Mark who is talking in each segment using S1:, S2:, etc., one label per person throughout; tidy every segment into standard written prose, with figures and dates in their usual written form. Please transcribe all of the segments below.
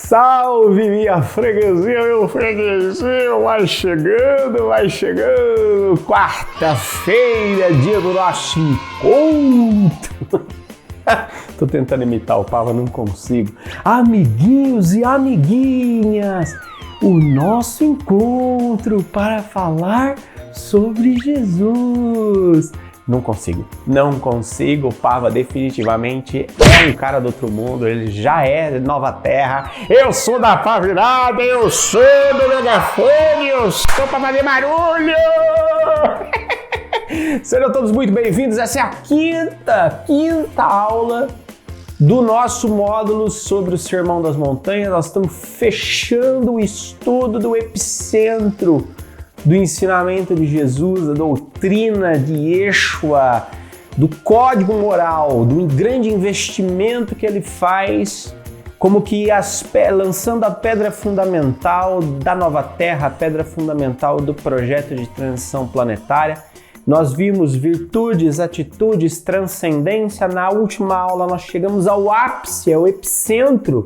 S1: Salve minha freguesia, meu freguesinho, vai chegando, quarta-feira, dia do nosso encontro. Tô tentando imitar o Pava, não consigo. Amiguinhos e amiguinhas, o nosso encontro para falar sobre Jesus. Não consigo, o Pava definitivamente é um cara do outro mundo, ele já é Nova Terra. Eu sou da Pavirada, eu sou do megafone, eu sou pra fazer barulho! Sejam todos muito bem-vindos, essa é a quinta aula do nosso módulo sobre o Sermão das Montanhas. Nós estamos fechando o estudo do epicentro do ensinamento de Jesus, da doutrina de Yeshua, do código moral, do grande investimento que ele faz, como que lançando a pedra fundamental da Nova Terra, a pedra fundamental do projeto de transição planetária. Nós vimos virtudes, atitudes, transcendência. Na última aula nós chegamos ao ápice, ao epicentro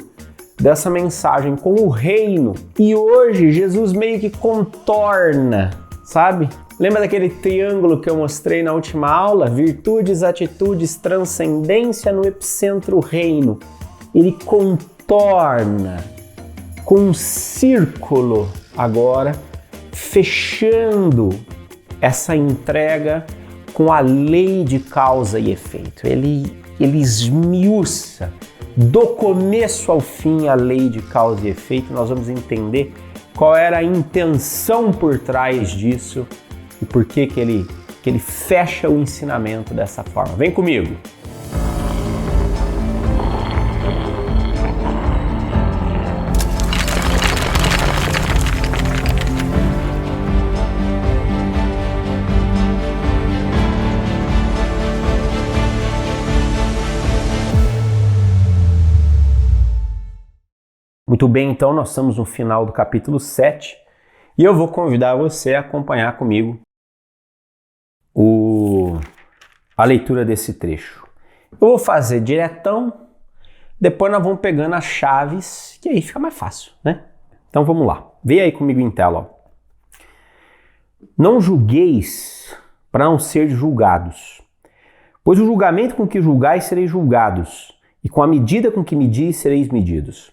S1: dessa mensagem com o reino. E hoje Jesus meio que contorna, sabe? Lembra daquele triângulo que eu mostrei na última aula? Virtudes, atitudes, transcendência no epicentro reino. Ele contorna com um círculo agora, fechando essa entrega com a lei de causa e efeito. Ele esmiuça do começo ao fim a lei de causa e efeito. Nós vamos entender qual era a intenção por trás disso e por que ele fecha o ensinamento dessa forma. Vem comigo! Muito bem, então nós estamos no final do capítulo 7 e eu vou convidar você a acompanhar comigo a leitura desse trecho. Eu vou fazer diretão, depois nós vamos pegando as chaves, que aí fica mais fácil, né? Então vamos lá, vê aí comigo em tela. Ó. Não julgueis para não ser julgados, pois o julgamento com que julgais sereis julgados, e com a medida com que medis sereis medidos.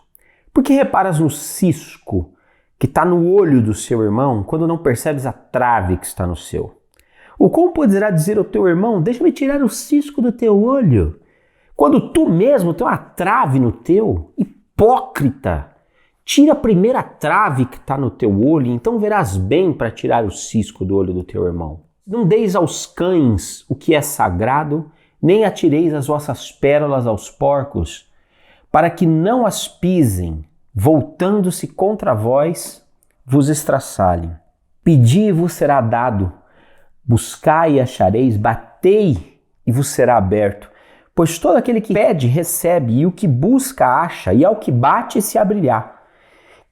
S1: Por que reparas no cisco que está no olho do seu irmão, quando não percebes a trave que está no seu? Ou como poderá dizer ao teu irmão, deixa-me tirar o cisco do teu olho, quando tu mesmo tem uma trave no teu? Hipócrita! Tira a primeira trave que está no teu olho, então verás bem para tirar o cisco do olho do teu irmão. Não deis aos cães o que é sagrado, nem atireis as vossas pérolas aos porcos, para que não as pisem, voltando-se contra vós, vos estraçalhem. Pedi e vos será dado, buscai e achareis, batei e vos será aberto. Pois todo aquele que pede, recebe, e o que busca, acha, e ao que bate, se abrirá.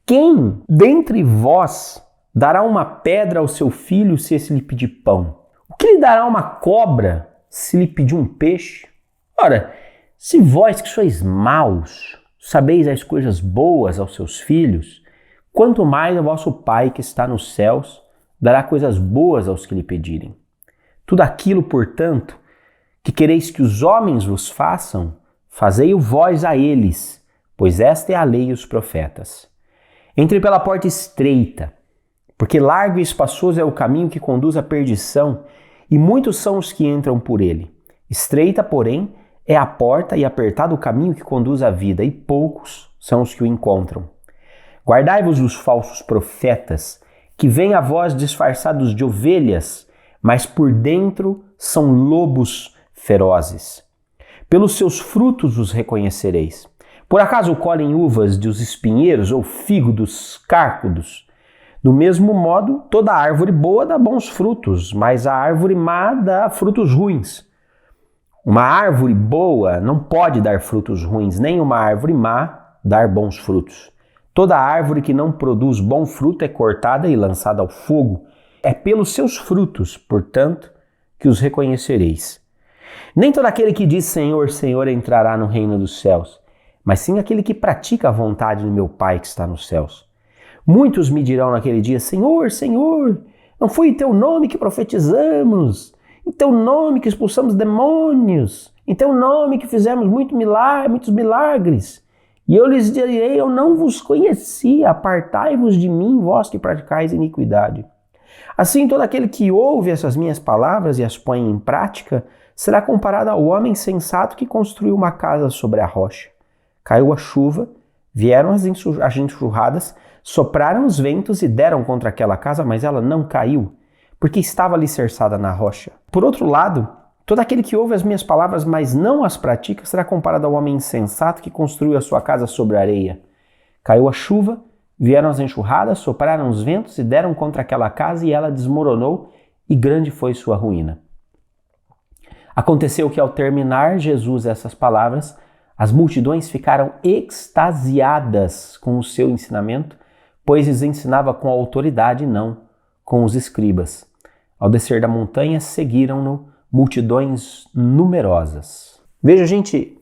S1: Quem dentre vós dará uma pedra ao seu filho se esse lhe pedir pão? O que lhe dará uma cobra se lhe pedir um peixe? Ora, se vós que sois maus, sabeis as coisas boas aos seus filhos, quanto mais o vosso Pai que está nos céus dará coisas boas aos que lhe pedirem. Tudo aquilo, portanto, que quereis que os homens vos façam, fazei-o vós a eles, pois esta é a lei e os profetas. Entre pela porta estreita, porque largo e espaçoso é o caminho que conduz à perdição, e muitos são os que entram por ele. Estreita, porém, é a porta e apertado o caminho que conduz à vida, e poucos são os que o encontram. Guardai-vos dos falsos profetas, que vêm a vós disfarçados de ovelhas, mas por dentro são lobos ferozes. Pelos seus frutos os reconhecereis. Por acaso colhem uvas dos espinheiros ou figo dos cárcudos? Do mesmo modo, toda árvore boa dá bons frutos, mas a árvore má dá frutos ruins. Uma árvore boa não pode dar frutos ruins, nem uma árvore má dar bons frutos. Toda árvore que não produz bom fruto é cortada e lançada ao fogo. É pelos seus frutos, portanto, que os reconhecereis. Nem todo aquele que diz Senhor, Senhor entrará no reino dos céus, mas sim aquele que pratica a vontade do meu Pai que está nos céus. Muitos me dirão naquele dia: Senhor, Senhor, não foi em teu nome que profetizamos, em teu nome que expulsamos demônios, em teu nome que fizemos muitos milagres? E eu lhes direi: eu não vos conheci, apartai-vos de mim, vós que praticais iniquidade. Assim, todo aquele que ouve essas minhas palavras e as põe em prática será comparado ao homem sensato que construiu uma casa sobre a rocha. Caiu a chuva, vieram as enxurradas, sopraram os ventos e deram contra aquela casa, mas ela não caiu, porque estava alicerçada na rocha. Por outro lado, todo aquele que ouve as minhas palavras, mas não as pratica, será comparado ao homem insensato que construiu a sua casa sobre a areia. Caiu a chuva, vieram as enxurradas, sopraram os ventos e deram contra aquela casa, e ela desmoronou, e grande foi sua ruína. Aconteceu que, ao terminar Jesus essas palavras, as multidões ficaram extasiadas com o seu ensinamento, pois lhes ensinava com autoridade, não com os escribas. Ao descer da montanha, seguiram-no multidões numerosas. Veja, gente,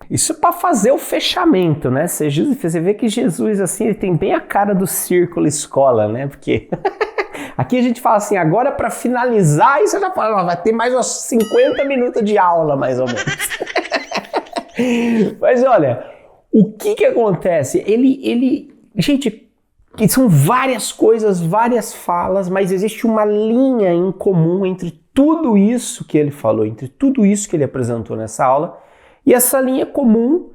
S1: isso é para fazer o fechamento, né? Você vê que Jesus, assim, ele tem bem a cara do círculo escola, né? Porque aqui a gente fala assim, agora para finalizar, e você já fala, vai ter mais uns 50 minutos de aula, mais ou menos. Mas olha, o que acontece? Gente, são várias coisas, várias falas, mas existe uma linha em comum entre tudo isso que ele falou, entre tudo isso que ele apresentou nessa aula, e essa linha comum,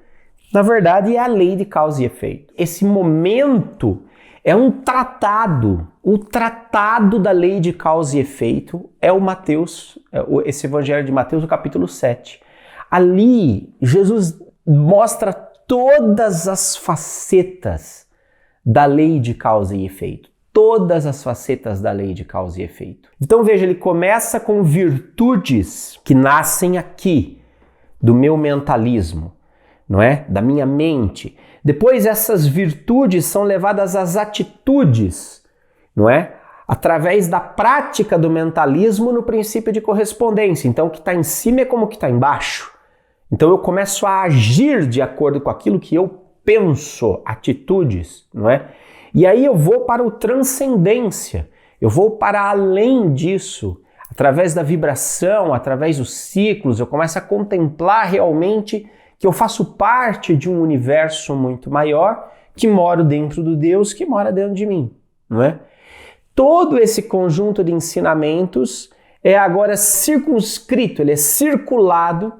S1: na verdade, é a lei de causa e efeito. Esse momento é um tratado, o tratado da lei de causa e efeito é o Mateus, esse evangelho de Mateus, o capítulo 7. Ali, Jesus mostra todas as facetas da lei de causa e efeito. Todas as facetas da lei de causa e efeito. Então veja, ele começa com virtudes que nascem aqui, do meu mentalismo, não é? Da minha mente. Depois essas virtudes são levadas às atitudes, não é? Através da prática do mentalismo no princípio de correspondência. Então o que está em cima é como o que está embaixo. Então eu começo a agir de acordo com aquilo que eu penso, atitudes, não é? E aí eu vou para o transcendência, eu vou para além disso, através da vibração, através dos ciclos, eu começo a contemplar realmente que eu faço parte de um universo muito maior, que moro dentro do Deus que mora dentro de mim, não é? Todo esse conjunto de ensinamentos é agora circunscrito, ele é circulado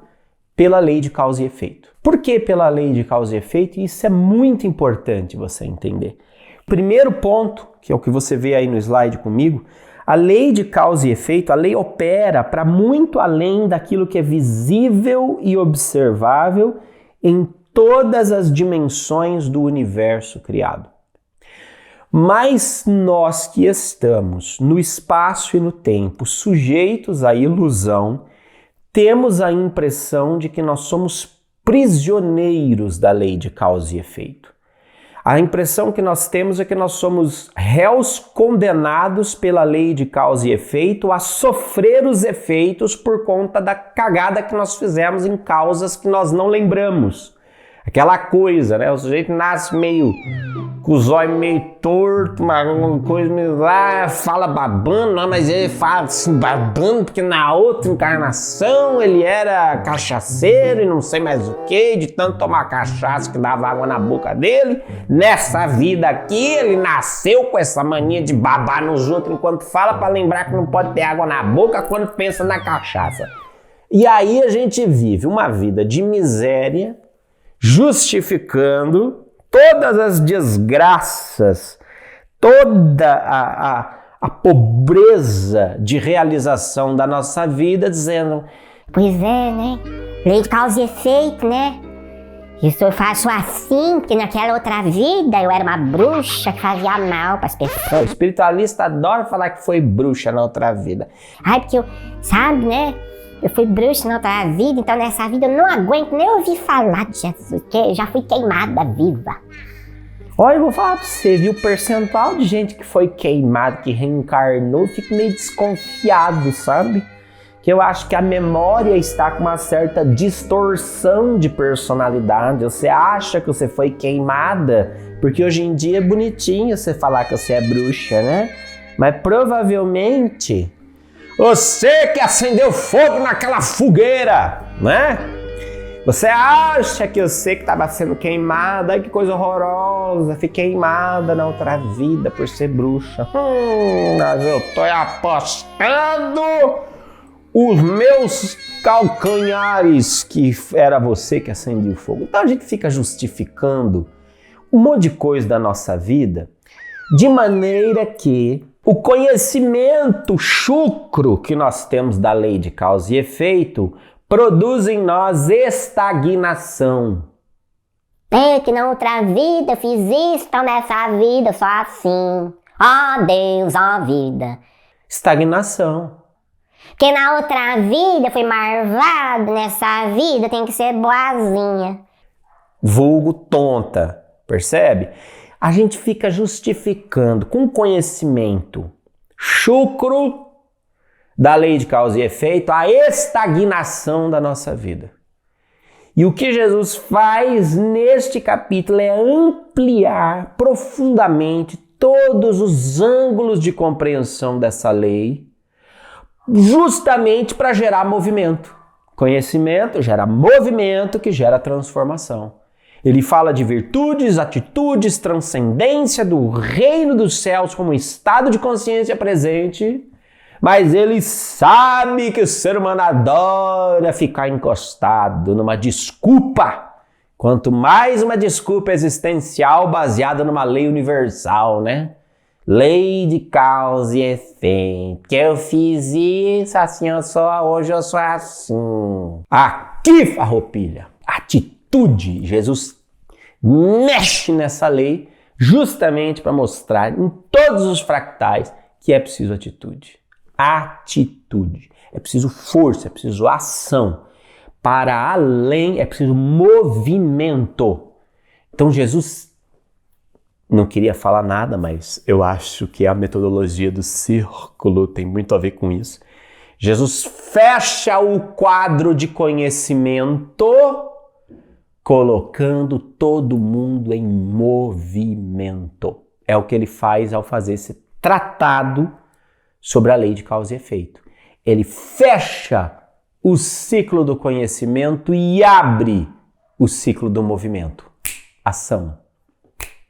S1: pela lei de causa e efeito. Por que pela lei de causa e efeito? Isso é muito importante você entender. Primeiro ponto, que é o que você vê aí no slide comigo, a lei de causa e efeito, a lei opera para muito além daquilo que é visível e observável em todas as dimensões do universo criado. Mas nós que estamos no espaço e no tempo sujeitos à ilusão, temos a impressão de que nós somos prisioneiros da lei de causa e efeito. A impressão que nós temos é que nós somos réus condenados pela lei de causa e efeito a sofrer os efeitos por conta da cagada que nós fizemos em causas que nós não lembramos. Aquela coisa, né? O sujeito nasce meio com os olhos meio torto, uma coisa meio lá, fala babando, não, mas ele fala assim babando porque na outra encarnação ele era cachaceiro e não sei mais o que, de tanto tomar cachaça que dava água na boca dele. Nessa vida aqui ele nasceu com essa mania de babar nos outros enquanto fala, para lembrar que não pode ter água na boca quando pensa na cachaça. E aí a gente vive uma vida de miséria, justificando todas as desgraças, toda a pobreza de realização da nossa vida, dizendo:
S2: pois é, né? Lei de causa e efeito, né? Isso eu faço assim, porque naquela outra vida eu era uma bruxa que fazia mal para as pessoas.
S1: O espiritualista adora falar que foi bruxa na outra vida.
S2: Ai, porque eu, sabe, né? Eu fui bruxa na outra vida, então nessa vida eu não aguento nem ouvir falar de Jesus, que já fui queimada viva.
S1: Olha, eu vou falar pra você, viu? O percentual de gente que foi queimada, que reencarnou, fica meio desconfiado, sabe? que eu acho que a memória está com uma certa distorção de personalidade. Você acha que você foi queimada, porque hoje em dia é bonitinho você falar que você é bruxa, né? Mas provavelmente você que acendeu fogo naquela fogueira, né? Você acha que eu sei que estava sendo queimada, ai que coisa horrorosa, fui queimada na outra vida por ser bruxa. Mas eu tô apostando os meus calcanhares que era você que acendia o fogo. Então a gente fica justificando um monte de coisa da nossa vida, de maneira que o conhecimento chucro que nós temos da lei de causa e efeito produz em nós estagnação.
S2: É que na outra vida eu fiz isso, então nessa vida eu sou assim. Ó Deus, ó vida.
S1: Estagnação.
S2: Porque na outra vida eu fui marvado, nessa vida tem que ser boazinha.
S1: Vulgo tonta, percebe? A gente fica justificando com conhecimento chucro da lei de causa e efeito a estagnação da nossa vida. E o que Jesus faz neste capítulo é ampliar profundamente todos os ângulos de compreensão dessa lei, justamente para gerar movimento. Conhecimento gera movimento, que gera transformação. Ele fala de virtudes, atitudes, transcendência do reino dos céus como estado de consciência presente, mas ele sabe que o ser humano adora ficar encostado numa desculpa. Quanto mais uma desculpa existencial baseada numa lei universal, né? Lei de causa e efeito. Que eu fiz isso, assim eu sou, hoje eu sou assim. Aqui, farroupilha, atitude. Jesus mexe nessa lei justamente para mostrar em todos os fractais que é preciso atitude. Atitude. É preciso força, é preciso ação. Para além, é preciso movimento. Então Jesus não queria falar nada, mas eu acho que a metodologia do círculo tem muito a ver com isso. Jesus fecha o quadro de conhecimento, colocando todo mundo em movimento. É o que ele faz ao fazer esse tratado sobre a lei de causa e efeito. Ele fecha o ciclo do conhecimento e abre o ciclo do movimento. Ação.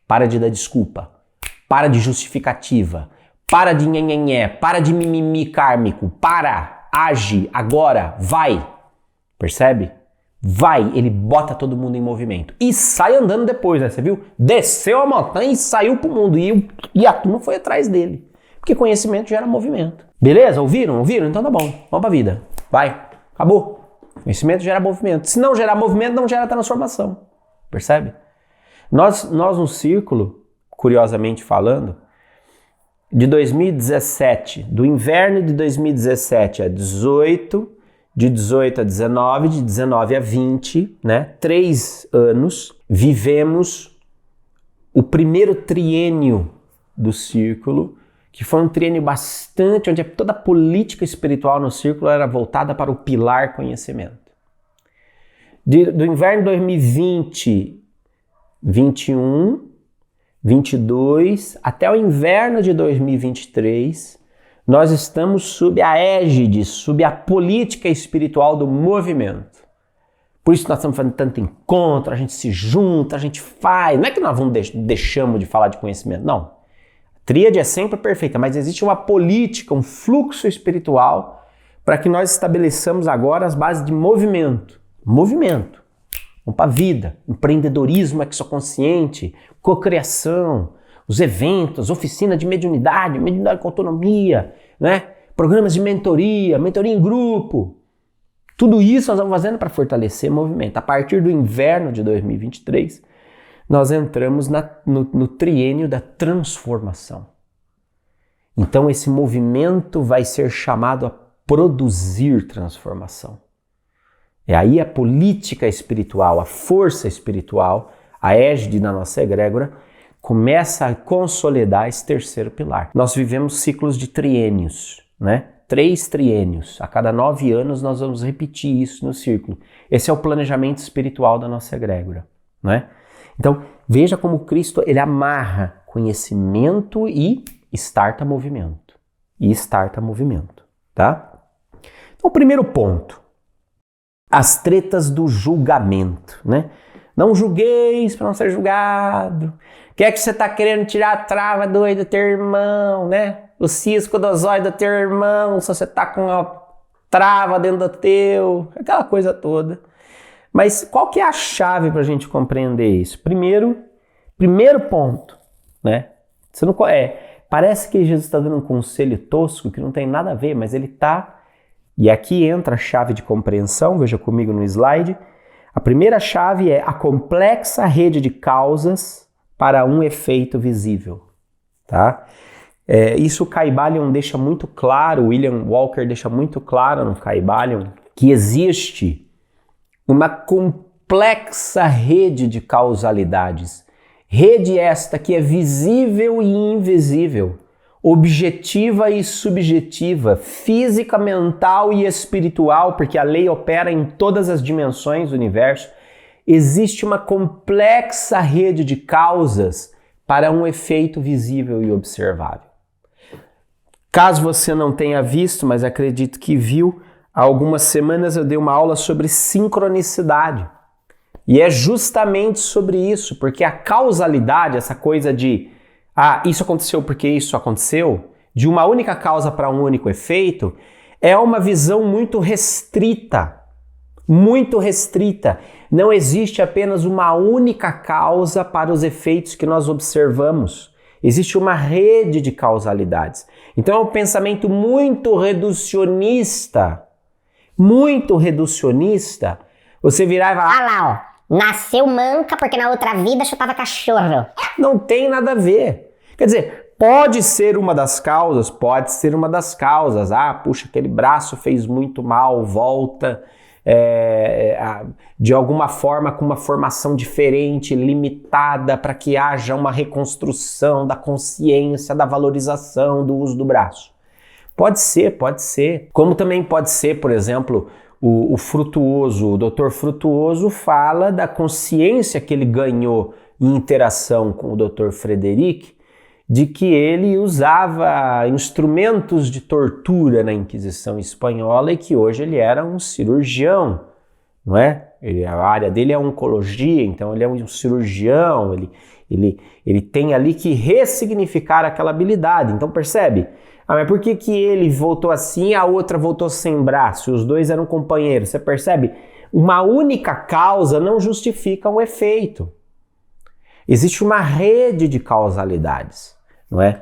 S1: Para de dar desculpa. Para de justificativa. Para de nhenhenhé. Para de mimimi kármico. Para. Age. Agora. Vai. Percebe? Vai. Ele bota todo mundo em movimento. E sai andando depois, né? Você viu? Desceu a montanha e saiu pro mundo. E a turma foi atrás dele. Porque conhecimento gera movimento. Beleza? Ouviram? Ouviram? Então tá bom. Vamos pra vida. Vai. Acabou. Conhecimento gera movimento. Se não gerar movimento, não gera transformação. Percebe? Nós no círculo, curiosamente falando, de 2017, do inverno de 2017 a 18, de 18 a 19, de 19 a 20, né? 3 anos, vivemos o primeiro triênio do círculo, que foi um triênio bastante, onde toda a política espiritual no círculo era voltada para o pilar conhecimento. Do inverno de 2020, 21, 22, até o inverno de 2023, nós estamos sob a égide, sob a política espiritual do movimento. Por isso nós estamos fazendo tanto encontro, a gente se junta, a gente faz. Não é que nós deixamos de falar de conhecimento, não. A tríade é sempre perfeita, mas existe uma política, um fluxo espiritual para que nós estabeleçamos agora as bases de movimento. Movimento. Vamos para a vida, empreendedorismo exoconsciente, cocriação, os eventos, oficina de mediunidade com autonomia, né? Programas de mentoria em grupo. Tudo isso nós vamos fazendo para fortalecer o movimento. A partir do inverno de 2023, nós entramos no triênio da transformação. Então esse movimento vai ser chamado a produzir transformação. É aí a política espiritual, a força espiritual, a égide da nossa egrégora, começa a consolidar esse terceiro pilar. Nós vivemos ciclos de triênios, né? 3 triênios. A cada 9 anos nós vamos repetir isso no círculo. Esse é o planejamento espiritual da nossa egrégora, não é? Então, veja como Cristo, ele amarra conhecimento e starta movimento. E starta movimento, tá? Então, o primeiro ponto. As tretas do julgamento, né? Não julgueis para não ser julgado. Que é que você está querendo tirar a trava do olho do teu irmão, né? O cisco do zóio do teu irmão, se você está com uma trava dentro do teu, aquela coisa toda. Mas qual que é a chave para a gente compreender isso? Primeiro ponto, né? Você não, parece que Jesus está dando um conselho tosco que não tem nada a ver, mas ele está... E aqui entra a chave de compreensão, veja comigo no slide. A primeira chave é a complexa rede de causas para um efeito visível, tá? Isso o Kybalion deixa muito claro, William Walker deixa muito claro no Kybalion, que existe uma complexa rede de causalidades. Rede esta que é visível e invisível, objetiva e subjetiva, física, mental e espiritual, porque a lei opera em todas as dimensões do universo. Existe uma complexa rede de causas para um efeito visível e observável. Caso você não tenha visto, mas acredito que viu, há algumas semanas eu dei uma aula sobre sincronicidade. E é justamente sobre isso, porque a causalidade, essa coisa de isso aconteceu porque isso aconteceu, de uma única causa para um único efeito, é uma visão muito restrita. Muito restrita. Não existe apenas uma única causa para os efeitos que nós observamos. Existe uma rede de causalidades. Então é um pensamento muito reducionista. Muito reducionista. Você virar e falar...
S2: Ah lá, ó. Nasceu manca porque na outra vida chutava cachorro.
S1: Não tem nada a ver. Quer dizer, pode ser uma das causas, pode ser uma das causas. Puxa, aquele braço fez muito mal, volta... de alguma forma com uma formação diferente, limitada, para que haja uma reconstrução da consciência, da valorização do uso do braço. Pode ser. Como também pode ser, por exemplo, o Frutuoso, o Dr. Frutuoso fala da consciência que ele ganhou em interação com o Dr. Frederic, de que ele usava instrumentos de tortura na Inquisição Espanhola e que hoje ele era um cirurgião, não é? A área dele é oncologia, então ele é um cirurgião, ele tem ali que ressignificar aquela habilidade. Então percebe? Mas por que ele voltou assim e a outra voltou sem braço? Os dois eram companheiros. Você percebe? Uma única causa não justifica um efeito. Existe uma rede de causalidades, não é?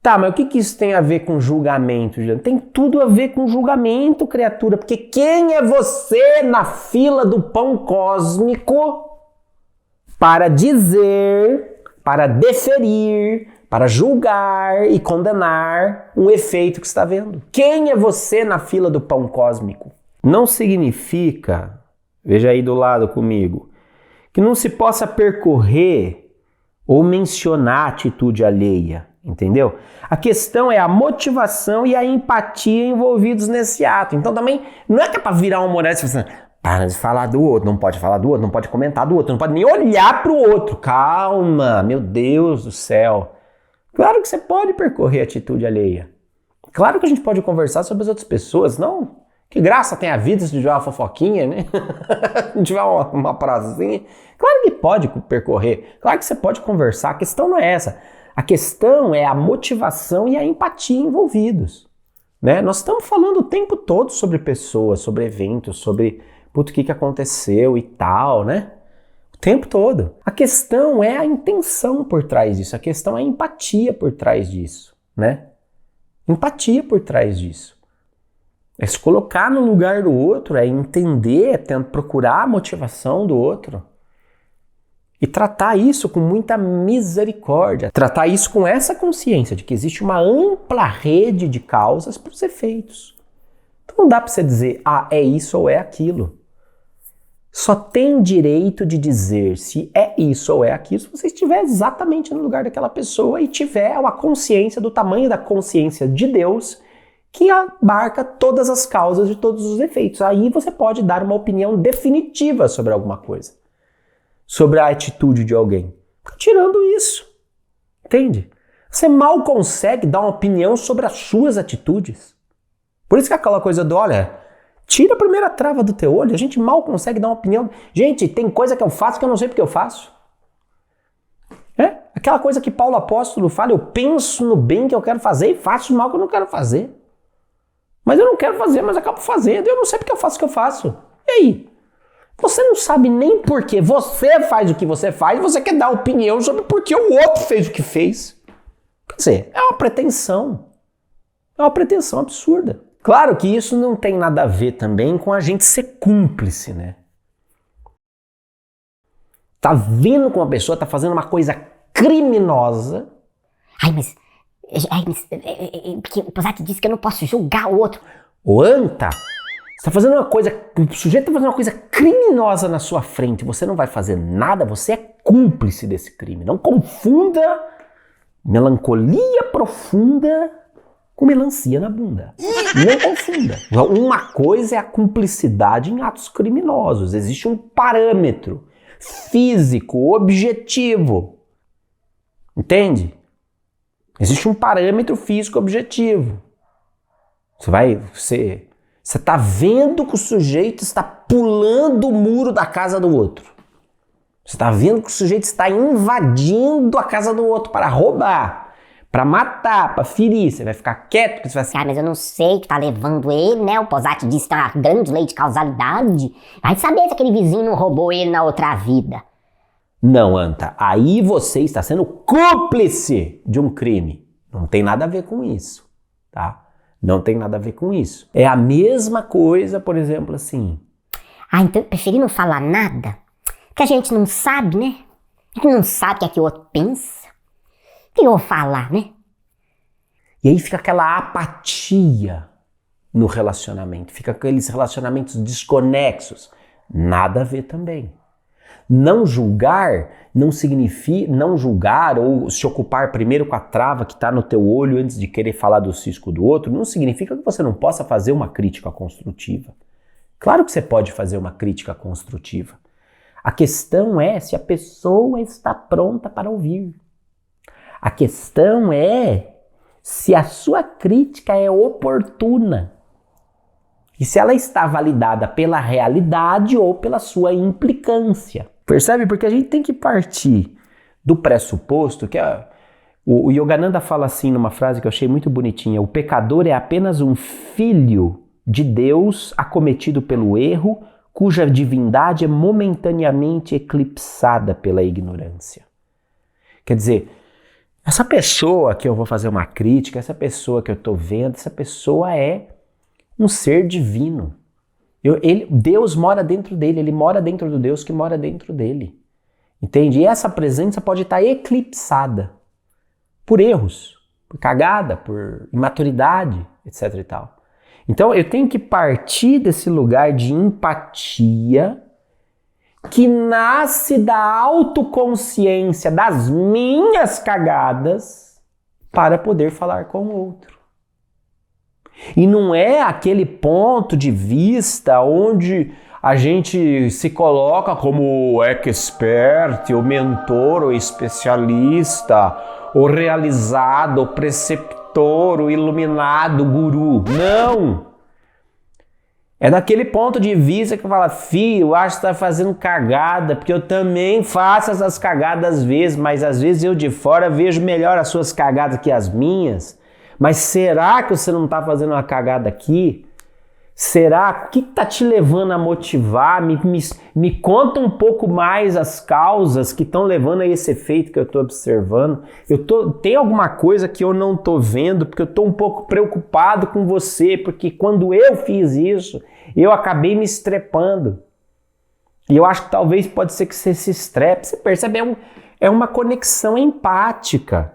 S1: Tá, mas o que isso tem a ver com julgamento, Juliano? Tem tudo a ver com julgamento, criatura, porque quem é você na fila do pão cósmico para dizer, para deferir, para julgar e condenar um efeito que está vendo? Quem é você na fila do pão cósmico? Não significa, veja aí do lado comigo, que não se possa percorrer ou mencionar a atitude alheia, entendeu? A questão é a motivação e a empatia envolvidos nesse ato. Então também não é que é para virar uma moral e falar assim, para de falar do outro, não pode falar do outro, não pode comentar do outro, não pode nem olhar para o outro. Calma, meu Deus do céu. Claro que você pode percorrer a atitude alheia. Claro que a gente pode conversar sobre as outras pessoas, não? Que graça tem a vida se tiver uma fofoquinha, né? Se tiver uma prazinha. Claro que pode percorrer. Claro que você pode conversar. A questão não é essa. A questão é a motivação e a empatia envolvidos, né? Nós estamos falando o tempo todo sobre pessoas, sobre eventos, sobre o que aconteceu e tal, né? O tempo todo. A questão é a intenção por trás disso. A questão é a empatia por trás disso, né? Empatia por trás disso. É se colocar no lugar do outro, é entender, é tentar procurar a motivação do outro. E tratar isso com muita misericórdia. Tratar isso com essa consciência de que existe uma ampla rede de causas para os efeitos. Então não dá para você dizer, é isso ou é aquilo. Só tem direito de dizer se é isso ou é aquilo se você estiver exatamente no lugar daquela pessoa e tiver uma consciência do tamanho da consciência de Deus que abarca todas as causas de todos os efeitos. Aí você pode dar uma opinião definitiva sobre alguma coisa, sobre a atitude de alguém. Tirando isso, entende? Você mal consegue dar uma opinião sobre as suas atitudes. Por isso que aquela coisa do, olha, tira a primeira trava do teu olho, a gente mal consegue dar uma opinião. Gente, tem coisa que eu faço que eu não sei porque eu faço. Aquela coisa que Paulo Apóstolo fala, eu penso no bem que eu quero fazer e faço o mal que eu não quero fazer. Mas eu não quero fazer, mas acabo fazendo. Eu não sei porque eu faço o que eu faço. E aí? Você não sabe nem por que você faz o que você faz, você quer dar opinião sobre por que o outro fez o que fez. Quer dizer, é uma pretensão. É uma pretensão absurda. Claro que isso não tem nada a ver também com a gente ser cúmplice, né? Tá vendo que uma pessoa tá fazendo uma coisa criminosa.
S2: Porque o Posati disse que eu não posso julgar o outro.
S1: Ô, Anta, você tá fazendo uma coisa, o sujeito tá fazendo uma coisa criminosa na sua frente, você não vai fazer nada, você é cúmplice desse crime. Não confunda melancolia profunda com melancia na bunda. Não confunda. Uma coisa é a cumplicidade em atos criminosos. Existe um parâmetro físico, objetivo. Entende? Existe um parâmetro físico objetivo. Você está vendo que o sujeito está pulando o muro da casa do outro. Você está vendo que o sujeito está invadindo a casa do outro para roubar, para matar, para ferir. Você vai ficar quieto, porque você vai assim,
S2: mas eu não sei, tu tá levando ele, né? O Posati disse que tem uma grande lei de causalidade. Vai saber se aquele vizinho não roubou ele na outra vida.
S1: Não, Anta, aí você está sendo cúmplice de um crime. Não tem nada a ver com isso, tá? Não tem nada a ver com isso. É a mesma coisa, por exemplo, assim.
S2: Então eu preferi não falar nada, porque a gente não sabe, né? A gente não sabe o que é que o outro pensa. O que eu vou falar, né?
S1: E aí fica aquela apatia no relacionamento, fica aqueles relacionamentos desconexos. Nada a ver também. Não julgar não significa não julgar ou se ocupar primeiro com a trava que está no teu olho antes de querer falar do cisco do outro, não significa que você não possa fazer uma crítica construtiva. Claro que você pode fazer uma crítica construtiva. A questão é se a pessoa está pronta para ouvir. A questão é se a sua crítica é oportuna. E se ela está validada pela realidade ou pela sua implicância. Percebe? Porque a gente tem que partir do pressuposto que o Yogananda fala assim numa frase que eu achei muito bonitinha: o pecador é apenas um filho de Deus acometido pelo erro, cuja divindade é momentaneamente eclipsada pela ignorância. Quer dizer, essa pessoa que eu vou fazer uma crítica, essa pessoa que eu estou vendo, essa pessoa é um ser divino. Deus mora dentro dele, ele mora dentro do Deus que mora dentro dele. Entende? E essa presença pode estar eclipsada por erros, por cagada, por imaturidade, etc e tal. Então eu tenho que partir desse lugar de empatia que nasce da autoconsciência das minhas cagadas para poder falar com o outro. E não é aquele ponto de vista onde a gente se coloca como expert, o mentor, o especialista, o realizado, o preceptor, o iluminado, o guru. Não! É daquele ponto de vista que fala, filho, eu acho que você está fazendo cagada, porque eu também faço essas cagadas às vezes, mas às vezes eu de fora vejo melhor as suas cagadas que as minhas. Mas será que você não está fazendo uma cagada aqui? Será? O que está te levando a motivar? Me conta um pouco mais as causas que estão levando a esse efeito que eu estou observando. Tem alguma coisa que eu não estou vendo, porque eu estou um pouco preocupado com você, porque quando eu fiz isso, eu acabei me estrepando. E eu acho que talvez pode ser que você se estrepe. Você percebe? É uma conexão empática.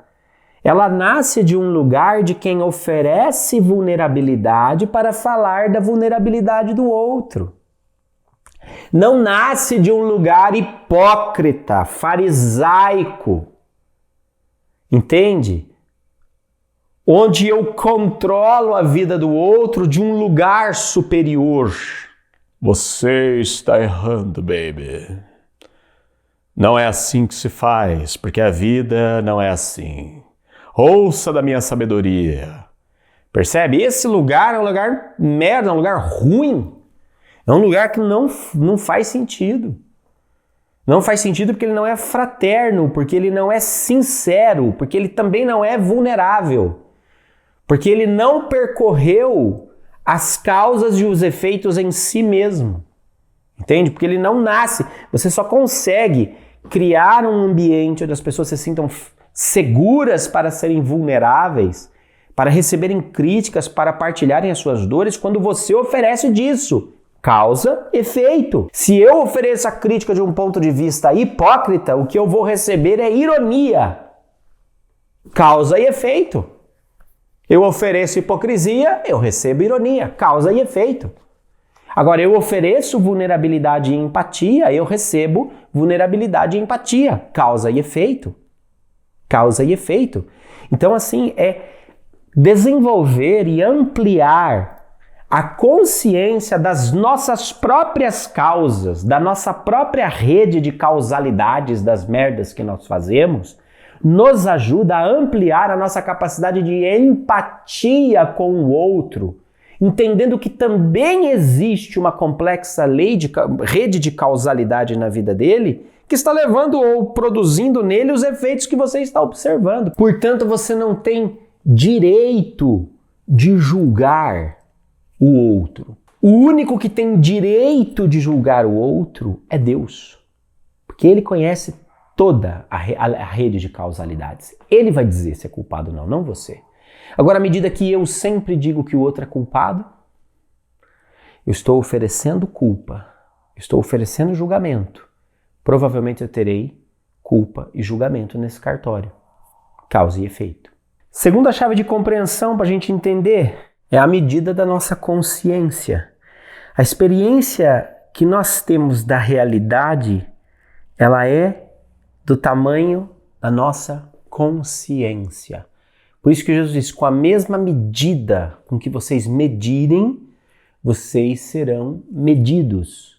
S1: Ela nasce de um lugar de quem oferece vulnerabilidade para falar da vulnerabilidade do outro. Não nasce de um lugar hipócrita, farisaico. Entende? onde eu controlo a vida do outro de um lugar superior. Você está errando, baby. Não é assim que se faz, porque a vida não é assim. Ouça da minha sabedoria. Percebe? Esse lugar é um lugar merda, é um lugar ruim. É um lugar que não faz sentido. Não faz sentido porque ele não é fraterno, porque ele não é sincero, porque ele também não é vulnerável. Porque ele não percorreu as causas e os efeitos em si mesmo. Entende? Porque ele não nasce. Você só consegue criar um ambiente onde as pessoas se sintam seguras para serem vulneráveis, para receberem críticas, para partilharem as suas dores, quando você oferece disso. Causa, efeito. Se eu ofereço a crítica de um ponto de vista hipócrita, o que eu vou receber é ironia. Causa e efeito. Eu ofereço hipocrisia, eu recebo ironia. Causa e efeito. Agora, eu ofereço vulnerabilidade e empatia, eu recebo vulnerabilidade e empatia. Causa e efeito. Causa e efeito. Então, assim, é desenvolver e ampliar a consciência das nossas próprias causas, da nossa própria rede de causalidades das merdas que nós fazemos, nos ajuda a ampliar a nossa capacidade de empatia com o outro, entendendo que também existe uma complexa rede de causalidade na vida dele que está levando ou produzindo nele os efeitos que você está observando. Portanto, você não tem direito de julgar o outro. O único que tem direito de julgar o outro é Deus, porque Ele conhece toda a rede de causalidades. Ele vai dizer se é culpado ou não, não você. Agora, à medida que eu sempre digo que o outro é culpado, eu estou oferecendo culpa, estou oferecendo julgamento. Provavelmente eu terei culpa e julgamento nesse cartório. Causa e efeito. Segunda chave de compreensão para a gente entender é a medida da nossa consciência. A experiência que nós temos da realidade, ela é do tamanho da nossa consciência. Por isso que Jesus diz, com a mesma medida com que vocês medirem, vocês serão medidos.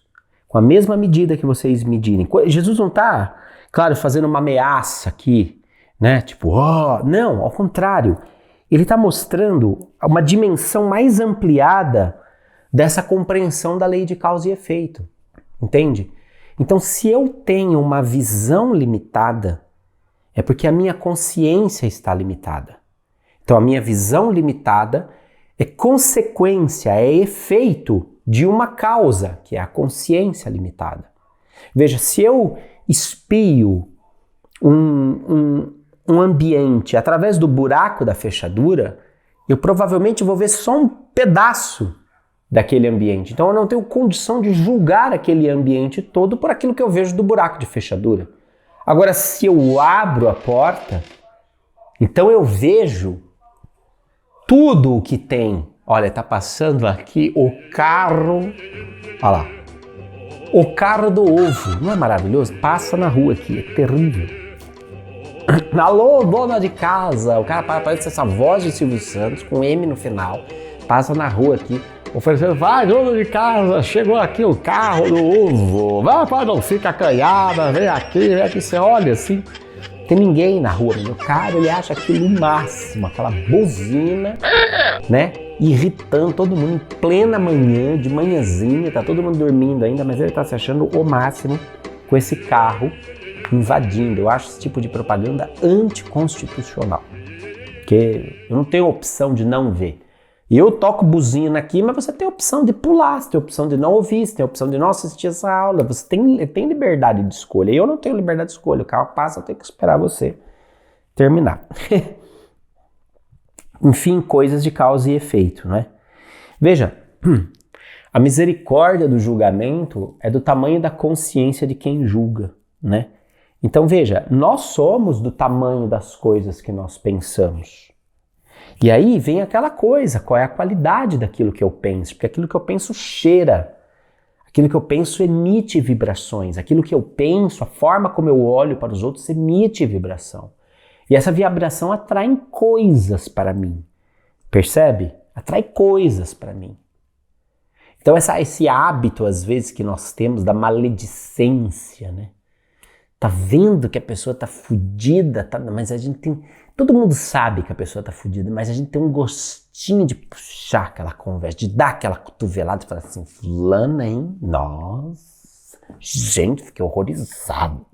S1: Com a mesma medida que vocês medirem. Jesus não está, claro, fazendo uma ameaça aqui, né? Tipo, não, ao contrário. Ele está mostrando uma dimensão mais ampliada dessa compreensão da lei de causa e efeito. Entende? Então, se eu tenho uma visão limitada, é porque a minha consciência está limitada. Então, a minha visão limitada é consequência, é efeito de uma causa, que é a consciência limitada. Veja, se eu espio um ambiente através do buraco da fechadura, eu provavelmente vou ver só um pedaço daquele ambiente. Então eu não tenho condição de julgar aquele ambiente todo por aquilo que eu vejo do buraco de fechadura. Agora, se eu abro a porta, então eu vejo tudo o que tem. Olha, tá passando aqui o carro, olha lá, o carro do ovo, não é maravilhoso? Passa na rua aqui, é terrível. Alô, dona de casa, o cara parece essa voz de Silvio Santos, com M no final, passa na rua aqui, oferecendo, vai, dona de casa, chegou aqui o carro do ovo, vai, não fica acanhada, vem aqui, você olha assim, tem ninguém na rua, meu cara, ele acha aquilo o máximo, aquela buzina, né, irritando todo mundo em plena manhã, de manhãzinha, tá todo mundo dormindo ainda, mas ele tá se achando o máximo com esse carro invadindo. Eu acho esse tipo de propaganda anticonstitucional, porque eu não tenho opção de não ver. E eu toco buzina aqui, mas você tem a opção de pular, você tem a opção de não ouvir, você tem a opção de não assistir essa aula, você tem liberdade de escolha. Eu não tenho liberdade de escolha, o carro passa, eu tenho que esperar você terminar. Enfim, coisas de causa e efeito, né? Veja, a misericórdia do julgamento é do tamanho da consciência de quem julga, né? Então veja, nós somos do tamanho das coisas que nós pensamos. E aí vem aquela coisa, qual é a qualidade daquilo que eu penso? Porque aquilo que eu penso cheira, aquilo que eu penso emite vibrações, aquilo que eu penso, a forma como eu olho para os outros emite vibração. E essa vibração atrai coisas para mim. Percebe? Atrai coisas para mim. Então esse hábito, às vezes, que nós temos da maledicência, né? Tá vendo que a pessoa tá fudida, mas a gente tem... Todo mundo sabe que a pessoa tá fudida, mas a gente tem um gostinho de puxar aquela conversa, de dar aquela cotovelada e falar assim, fulana, hein? Nossa, gente, fiquei horrorizado.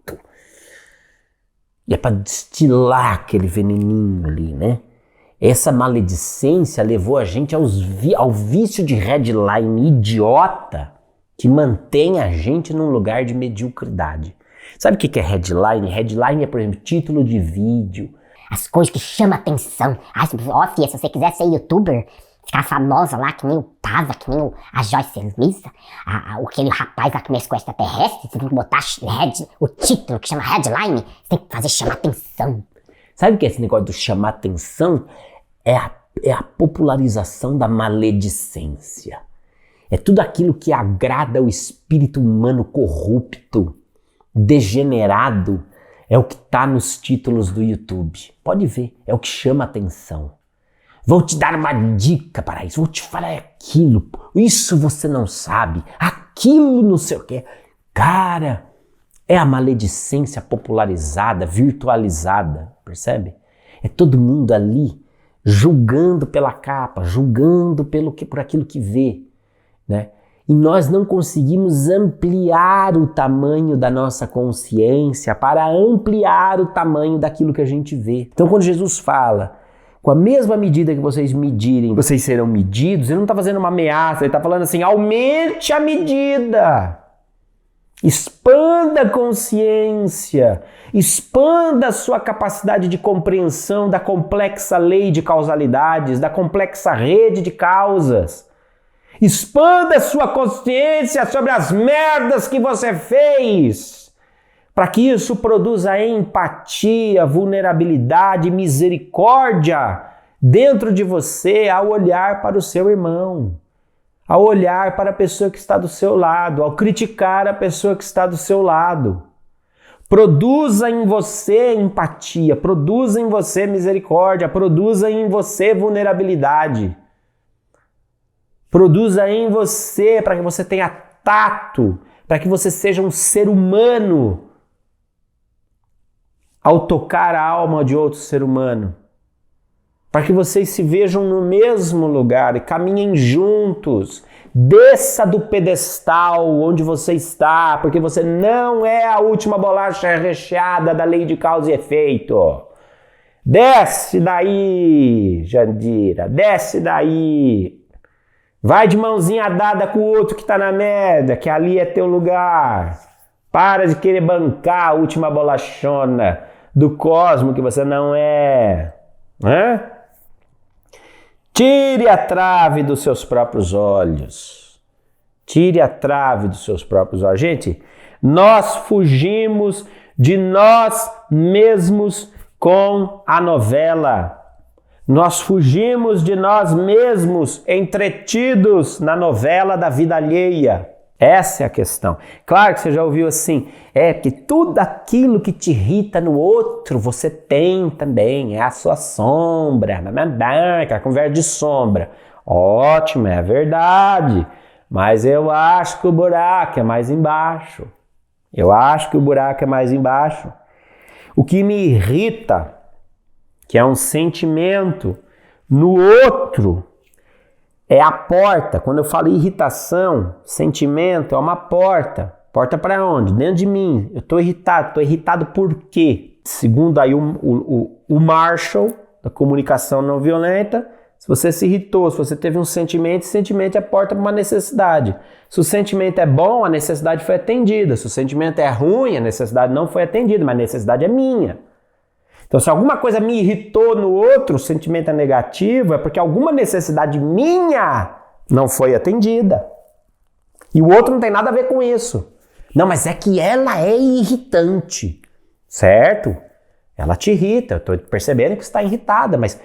S1: E é pra destilar aquele veneninho ali, né? Essa maledicência levou a gente ao vício de headline idiota que mantém a gente num lugar de mediocridade. Sabe o que é headline? Headline é, por exemplo, título de vídeo.
S2: As coisas que chamam atenção. Ó, filha, se você quiser ser youtuber, ficar famosa lá, que nem o Tava, que nem a Joyce Luiza, aquele rapaz lá que mexe com extraterrestre, você tem que botar o título que chama headline, você tem que fazer chamar atenção.
S1: Sabe o que é esse negócio do chamar atenção? É a popularização da maledicência. É tudo aquilo que agrada o espírito humano corrupto, degenerado, é o que está nos títulos do YouTube. Pode ver, é o que chama atenção. Vou te dar uma dica para isso, vou te falar aquilo, isso você não sabe, aquilo não sei o que. Cara, é a maledicência popularizada, virtualizada, percebe? É todo mundo ali julgando pela capa, julgando por aquilo que vê, né? E nós não conseguimos ampliar o tamanho da nossa consciência para ampliar o tamanho daquilo que a gente vê. Então quando Jesus fala, com a mesma medida que vocês medirem, vocês serão medidos, ele não está fazendo uma ameaça, ele está falando assim, aumente a medida. Expanda a consciência, expanda a sua capacidade de compreensão da complexa lei de causalidades, da complexa rede de causas. Expanda a sua consciência sobre as merdas que você fez, para que isso produza empatia, vulnerabilidade, misericórdia dentro de você ao olhar para o seu irmão, ao olhar para a pessoa que está do seu lado, ao criticar a pessoa que está do seu lado. Produza em você empatia, produza em você misericórdia, produza em você vulnerabilidade. Produza em você para que você tenha tato, para que você seja um ser humano ao tocar a alma de outro ser humano. Para que vocês se vejam no mesmo lugar e caminhem juntos. Desça do pedestal onde você está, porque você não é a última bolacha recheada da lei de causa e efeito. Desce daí, Jandira, desce daí. Vai de mãozinha dada com o outro que tá na merda, que ali é teu lugar. Para de querer bancar a última bolachona do cosmo que você não é. Hã? Tire a trave dos seus próprios olhos. Tire a trave dos seus próprios olhos. Gente, nós fugimos de nós mesmos com a novela. Nós fugimos de nós mesmos entretidos na novela da vida alheia. Essa é a questão. Claro que você já ouviu assim, que tudo aquilo que te irrita no outro, você tem também, é a sua sombra, aquela conversa de sombra. Ótimo, é verdade, mas eu acho que o buraco é mais embaixo. Eu acho que o buraco é mais embaixo. O que me irrita, que é um sentimento no outro, é a porta. Quando eu falo irritação, sentimento, é uma porta. Porta para onde? Dentro de mim. Eu estou irritado. Estou irritado por quê? Segundo aí o Marshall, da comunicação não violenta, se você se irritou, se você teve um sentimento, esse sentimento é a porta para uma necessidade. Se o sentimento é bom, a necessidade foi atendida. Se o sentimento é ruim, a necessidade não foi atendida, mas a necessidade é minha. Então, se alguma coisa me irritou no outro, o sentimento é negativo, é porque alguma necessidade minha não foi atendida. E o outro não tem nada a ver com isso. Não, mas é que ela é irritante, certo? Ela te irrita, eu estou percebendo que você está irritada, mas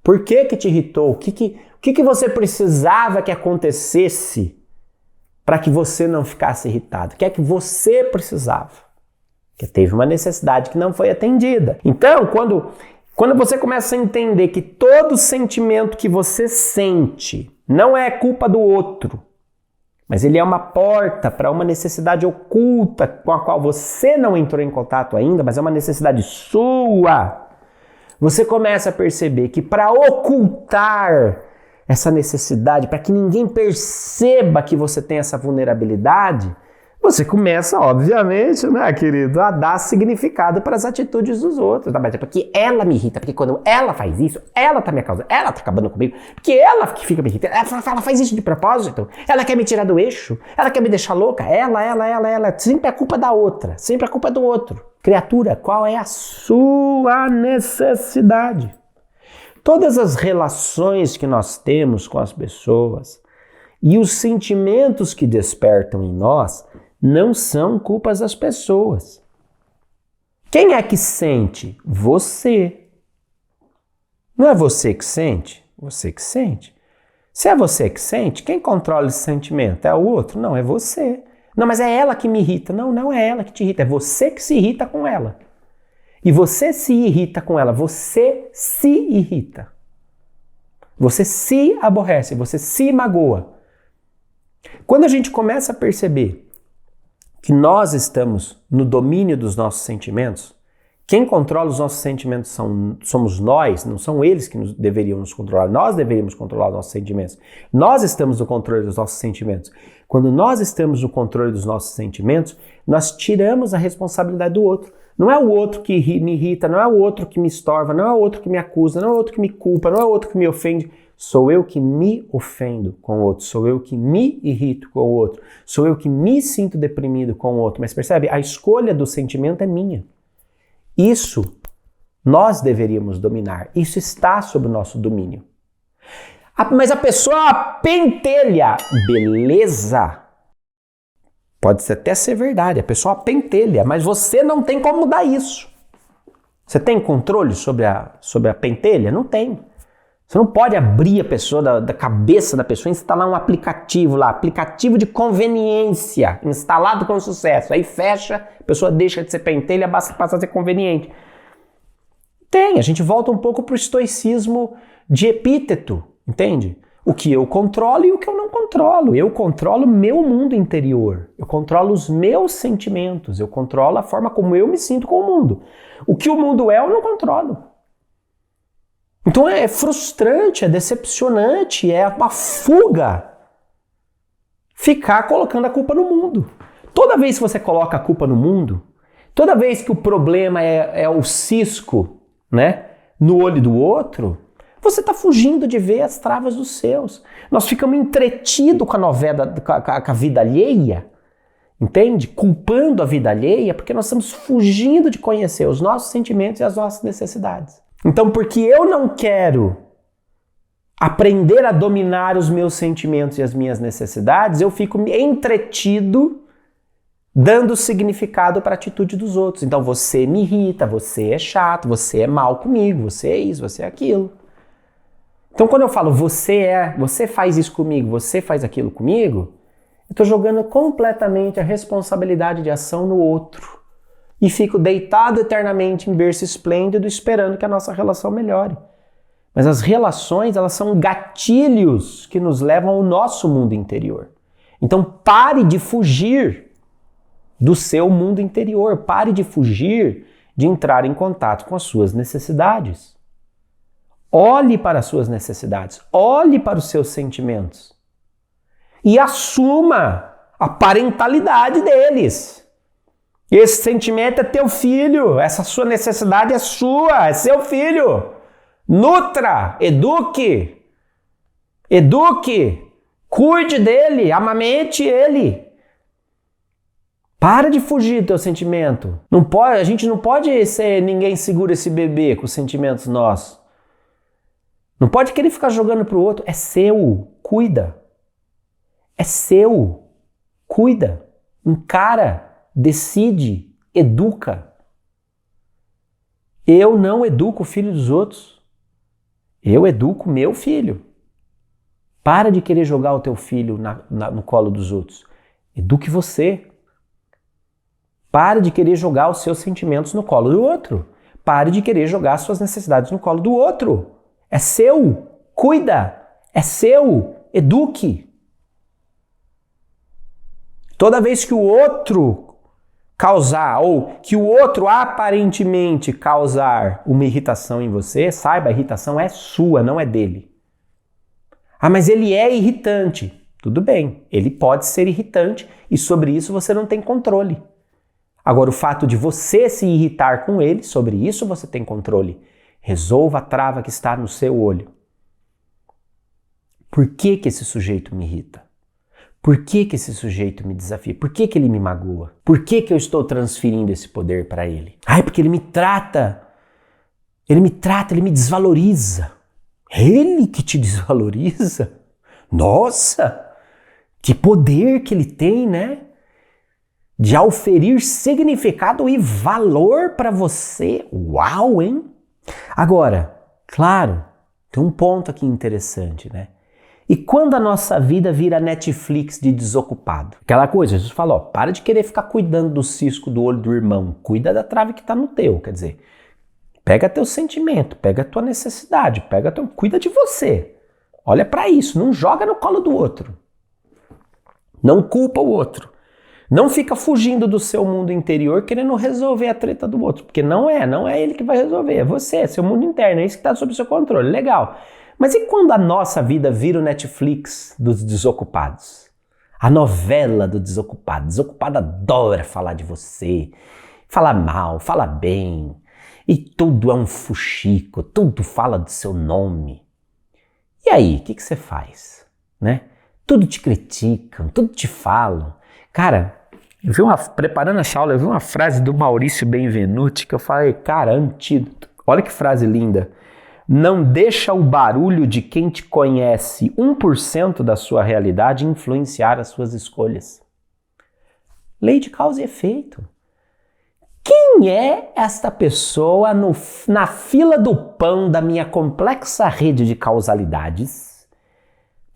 S1: por que te irritou? O que você precisava que acontecesse para que você não ficasse irritado? O que é que você precisava? Que teve uma necessidade que não foi atendida. Então, quando Quando você começa a entender que todo sentimento que você sente não é culpa do outro, mas ele é uma porta para uma necessidade oculta com a qual você não entrou em contato ainda, mas é uma necessidade sua, você começa a perceber que para ocultar essa necessidade, para que ninguém perceba que você tem essa vulnerabilidade, você começa, obviamente, né, querido, a dar significado para as atitudes dos outros. Tá? Mas é porque ela me irrita, porque quando ela faz isso, ela tá me causando, ela tá acabando comigo, porque ela que fica me irritando, ela faz isso de propósito, ela quer me tirar do eixo, ela quer me deixar louca, ela, sempre é culpa da outra, sempre é culpa do outro. Criatura, qual é a sua necessidade? Todas as relações que nós temos com as pessoas e os sentimentos que despertam em nós não são culpas das pessoas. Quem é que sente? Você. Não é você que sente? Você que sente. Se é você que sente, quem controla esse sentimento? É o outro? Não, é você. Não, mas é ela que me irrita. Não, não é ela que te irrita, é você que se irrita com ela. E você se irrita com ela, você se irrita. Você se aborrece, você se magoa. Quando a gente começa a perceber que nós estamos no domínio dos nossos sentimentos, quem controla os nossos sentimentos somos nós, não são eles que deveriam nos controlar, nós deveríamos controlar os nossos sentimentos. Nós estamos no controle dos nossos sentimentos. Quando nós estamos no controle dos nossos sentimentos, nós tiramos a responsabilidade do outro. Não é o outro que me irrita, não é o outro que me estorva, não é o outro que me acusa, não é o outro que me culpa, não é o outro que me ofende. Sou eu que me ofendo com o outro, sou eu que me irrito com o outro, sou eu que me sinto deprimido com o outro. Mas percebe? A escolha do sentimento é minha. Isso nós deveríamos dominar, isso está sob o nosso domínio. Mas a pessoa pentelha, beleza? Pode até ser verdade, a pessoa pentelha, mas você não tem como mudar isso. Você tem controle sobre a pentelha? Não tem. Você não pode abrir a pessoa, da cabeça da pessoa, e instalar um aplicativo lá, aplicativo de conveniência, instalado com sucesso. Aí fecha, a pessoa deixa de ser pentelha, passa a ser conveniente. Tem, a gente volta um pouco para o estoicismo de Epíteto, entende? O que eu controlo e o que eu não controlo. Eu controlo o meu mundo interior, eu controlo os meus sentimentos, eu controlo a forma como eu me sinto com o mundo. O que o mundo é, eu não controlo. Então é frustrante, é decepcionante, é uma fuga ficar colocando a culpa no mundo. Toda vez que você coloca a culpa no mundo, toda vez que o problema é o cisco, né, no olho do outro, você está fugindo de ver as travas dos seus. Nós ficamos entretidos com a novela, com a vida alheia, entende? Culpando a vida alheia porque nós estamos fugindo de conhecer os nossos sentimentos e as nossas necessidades. Então, porque eu não quero aprender a dominar os meus sentimentos e as minhas necessidades, eu fico entretido dando significado para a atitude dos outros. Então, você me irrita, você é chato, você é mal comigo, você é isso, você é aquilo. Então, quando eu falo você faz isso comigo, você faz aquilo comigo, eu estou jogando completamente a responsabilidade de ação no outro. E fico deitado eternamente em berço esplêndido esperando que a nossa relação melhore. Mas as relações, elas são gatilhos que nos levam ao nosso mundo interior. Então pare de fugir do seu mundo interior. Pare de fugir de entrar em contato com as suas necessidades. Olhe para as suas necessidades. Olhe para os seus sentimentos. E assuma a parentalidade deles. Esse sentimento é teu filho, essa sua necessidade é sua, é seu filho. Nutra, eduque, cuide dele, amamente ele. Para de fugir do teu sentimento. A gente não pode ser ninguém segura esse bebê com os sentimentos nossos. Não pode querer ficar jogando pro outro, é seu, cuida. É seu, cuida, encara. Decide, educa. Eu não educo o filho dos outros. Eu educo meu filho. Para de querer jogar o teu filho no colo dos outros. Eduque você. Para de querer jogar os seus sentimentos no colo do outro. pare de querer jogar suas necessidades no colo do outro. É seu, cuida, é seu, eduque. Toda vez que o outro causar, ou que o outro aparentemente causar uma irritação em você, saiba, a irritação é sua, não é dele. Ah, mas ele é irritante. Tudo bem, ele pode ser irritante e sobre isso você não tem controle. Agora, o fato de você se irritar com ele, sobre isso você tem controle. Resolva a trava que está no seu olho. Por que esse sujeito me irrita? Por que esse sujeito me desafia? Por que ele me magoa? Por que eu estou transferindo esse poder para ele? Ah, é porque ele me trata, ele me desvaloriza. Ele que te desvaloriza? Nossa, que poder que ele tem, né? De auferir significado e valor para você. Uau, hein? Agora, claro, tem um ponto aqui interessante, né? E quando a nossa vida vira Netflix de desocupado? Aquela coisa, Jesus falou, para de querer ficar cuidando do cisco do olho do irmão, cuida da trave que está no teu, quer dizer, pega teu sentimento, pega tua necessidade, cuida de você. Olha para isso, não joga no colo do outro. Não culpa o outro. Não fica fugindo do seu mundo interior querendo resolver a treta do outro, porque não é ele que vai resolver, é você, é seu mundo interno, é isso que está sob seu controle, legal. Mas e quando a nossa vida vira o Netflix dos desocupados? A novela do desocupado. O desocupado adora falar de você, falar mal, falar bem, e tudo é um fuxico, tudo fala do seu nome. E aí, o que você faz? Né? Tudo te criticam, tudo te falam. Cara, preparando essa aula, eu vi uma frase do Maurício Benvenuti que eu falei, cara, antídoto. Olha que frase linda. Não deixa o barulho de quem te conhece 1% da sua realidade influenciar as suas escolhas. Lei de causa e efeito. Quem é esta pessoa na fila do pão da minha complexa rede de causalidades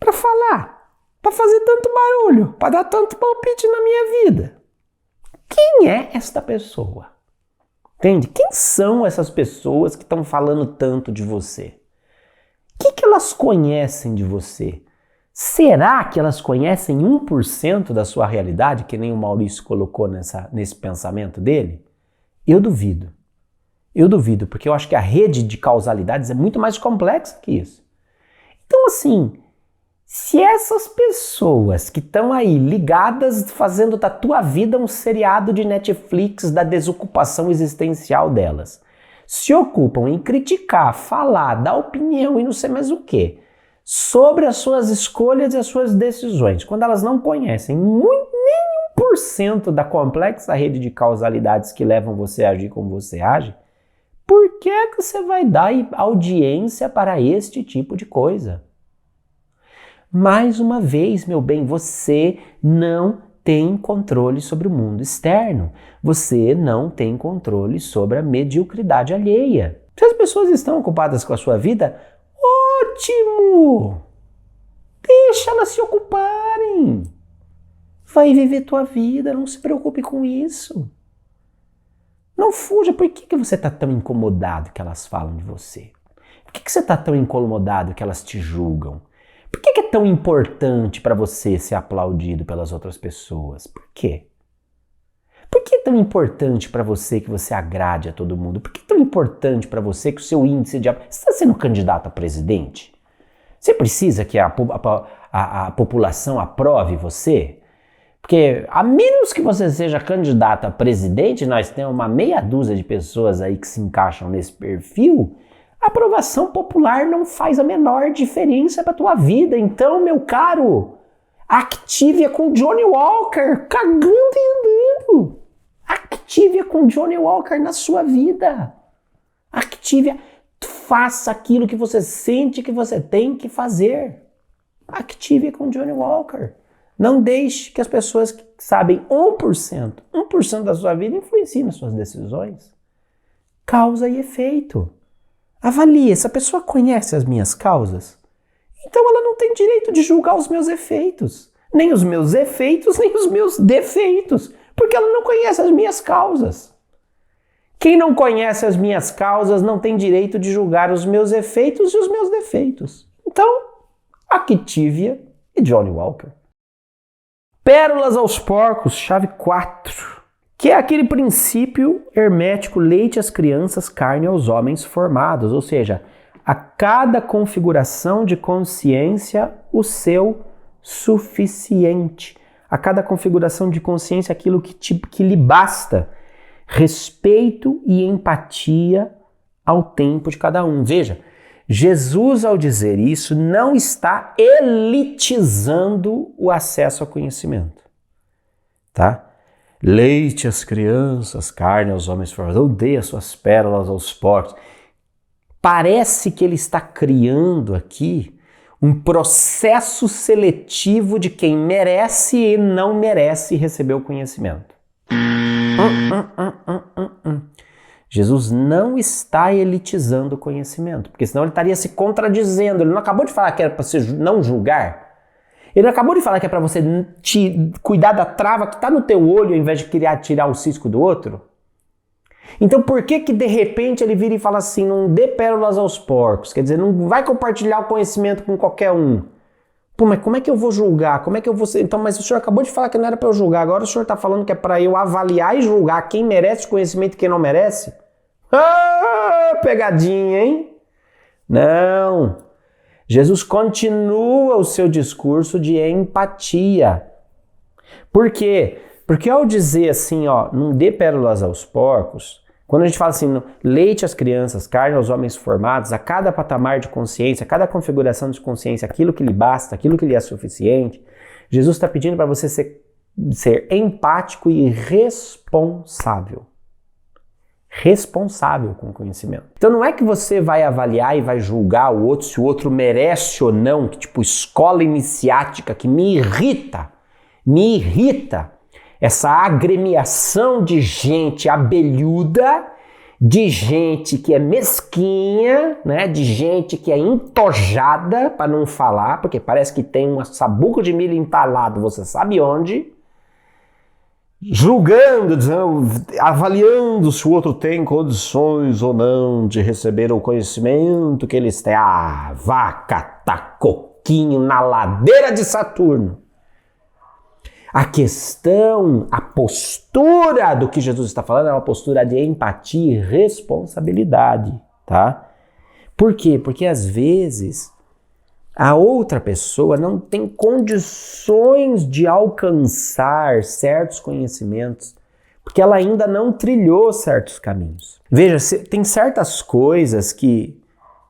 S1: para falar? Para fazer tanto barulho, para dar tanto palpite na minha vida. Quem é esta pessoa? Entende? Quem são essas pessoas que estão falando tanto de você? O que elas conhecem de você? Será que elas conhecem 1% da sua realidade, que nem o Maurício colocou nesse pensamento dele? Eu duvido. Eu duvido, porque eu acho que a rede de causalidades é muito mais complexa que isso. Então, assim, se essas pessoas que estão aí ligadas, fazendo da tua vida um seriado de Netflix da desocupação existencial delas, se ocupam em criticar, falar, dar opinião e não sei mais o que, sobre as suas escolhas e as suas decisões, quando elas não conhecem nem 1% da complexa rede de causalidades que levam você a agir como você age, por que você vai dar audiência para este tipo de coisa? Mais uma vez, meu bem, você não tem controle sobre o mundo externo. Você não tem controle sobre a mediocridade alheia. Se as pessoas estão ocupadas com a sua vida, ótimo! Deixa elas se ocuparem. Vai viver tua vida, não se preocupe com isso. Não fuja. Por que você está tão incomodado que elas falam de você? Por que você está tão incomodado que elas te julgam? Por que é tão importante para você ser aplaudido pelas outras pessoas? Por quê? Por que é tão importante para você que você agrade a todo mundo? Por que é tão importante para você que o seu índice de... Você está sendo candidato a presidente? Você precisa que a população aprove você? Porque a menos que você seja candidato a presidente, nós temos uma meia dúzia de pessoas aí que se encaixam nesse perfil... A aprovação popular não faz a menor diferença para tua vida. Então, meu caro, Activia com Johnny Walker, cagando e andando. Activia com Johnny Walker na sua vida. Activia, faça aquilo que você sente que você tem que fazer. Activia com Johnny Walker. Não deixe que as pessoas que sabem 1% da sua vida influenciem nas suas decisões. Causa e efeito. Avalie, essa pessoa conhece as minhas causas? Então ela não tem direito de julgar os meus efeitos. Nem os meus efeitos, nem os meus defeitos. Porque ela não conhece as minhas causas. Quem não conhece as minhas causas não tem direito de julgar os meus efeitos e os meus defeitos. Então, Activia e Johnny Walker. Pérolas aos porcos, chave 4. Que é aquele princípio hermético, leite às crianças, carne aos homens formados. Ou seja, a cada configuração de consciência, o seu suficiente. A cada configuração de consciência, aquilo que lhe basta. Respeito e empatia ao tempo de cada um. Veja, Jesus, ao dizer isso, não está elitizando o acesso ao conhecimento. Tá? Leite às crianças, carne aos homens formados. Eu dei as suas pérolas aos porcos. Parece que ele está criando aqui um processo seletivo de quem merece e não merece receber o conhecimento. Jesus não está elitizando o conhecimento, porque senão ele estaria se contradizendo. Ele não acabou de falar que era para você não julgar. Ele acabou de falar que é para você cuidar da trava que está no teu olho ao invés de querer tirar o cisco do outro. Então por que de repente ele vira e fala assim, não dê pérolas aos porcos? Quer dizer, não vai compartilhar o conhecimento com qualquer um. Pô, mas como é que eu vou julgar? Como é que eu vou ser? Então, mas o senhor acabou de falar que não era para eu julgar. Agora o senhor está falando que é para eu avaliar e julgar quem merece o conhecimento e quem não merece? Ah, pegadinha, hein? Não. Jesus continua o seu discurso de empatia. Por quê? Porque ao dizer assim, ó, não dê pérolas aos porcos, quando a gente fala assim, leite às crianças, carne aos homens formados, a cada patamar de consciência, a cada configuração de consciência, aquilo que lhe basta, aquilo que lhe é suficiente, Jesus está pedindo para você ser empático e responsável. Responsável com o conhecimento. Então não é que você vai avaliar e vai julgar o outro se o outro merece ou não, que tipo escola iniciática que me irrita essa agremiação de gente abelhuda, de gente que é mesquinha, né, de gente que é entojada, para não falar, porque parece que tem um sabuco de milho entalado, você sabe onde, julgando, avaliando se o outro tem condições ou não de receber o conhecimento que eles têm. Ah, vá catar coquinho na ladeira de Saturno. A questão, a postura do que Jesus está falando é uma postura de empatia e responsabilidade, tá? Por quê? Porque às vezes a outra pessoa não tem condições de alcançar certos conhecimentos, porque ela ainda não trilhou certos caminhos. Veja, tem certas coisas que,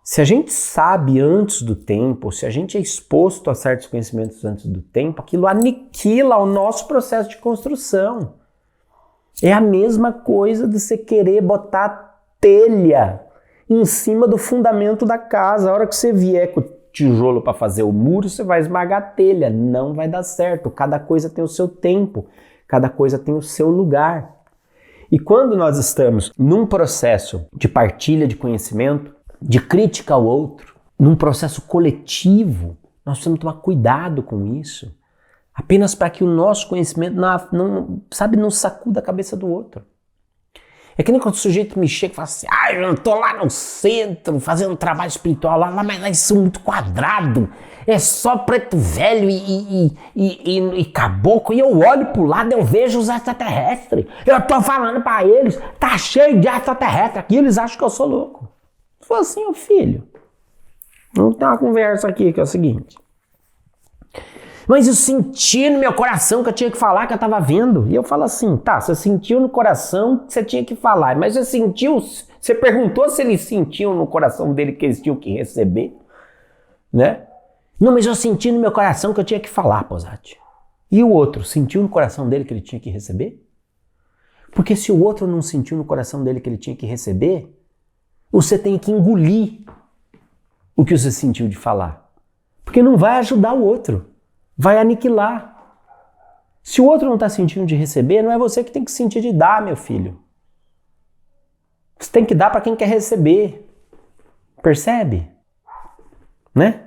S1: se a gente sabe antes do tempo, se a gente é exposto a certos conhecimentos antes do tempo, aquilo aniquila o nosso processo de construção. É a mesma coisa de você querer botar telha em cima do fundamento da casa. A hora que você vier com o tijolo para fazer o muro, você vai esmagar a telha. Não vai dar certo. Cada coisa tem o seu tempo. Cada coisa tem o seu lugar. E quando nós estamos num processo de partilha de conhecimento, de crítica ao outro, num processo coletivo, nós precisamos tomar cuidado com isso, apenas para que o nosso conhecimento não sacuda a cabeça do outro. É que nem quando o sujeito me chega e fala assim, eu tô lá no centro fazendo um trabalho espiritual lá, mas lá isso é muito quadrado, é só preto velho e caboclo, e eu olho pro lado, eu vejo os extraterrestres, eu tô falando para eles, tá cheio de extraterrestres aqui, eles acham que eu sou louco. Foi assim, ô filho, vamos ter uma conversa aqui que é o seguinte, mas eu senti no meu coração que eu tinha que falar, que eu tava vendo, e eu falo assim, tá, você sentiu no coração que você tinha que falar, mas você perguntou se eles sentiam no coração dele que eles tinham que receber, né? Não, mas eu senti no meu coração que eu tinha que falar, Posati. E o outro, sentiu no coração dele que ele tinha que receber? Porque se o outro não sentiu no coração dele que ele tinha que receber, você tem que engolir o que você sentiu de falar. Porque não vai ajudar o outro. Vai aniquilar. Se o outro não está sentindo de receber, não é você que tem que sentir de dar, meu filho. Você tem que dar para quem quer receber. Percebe? Né?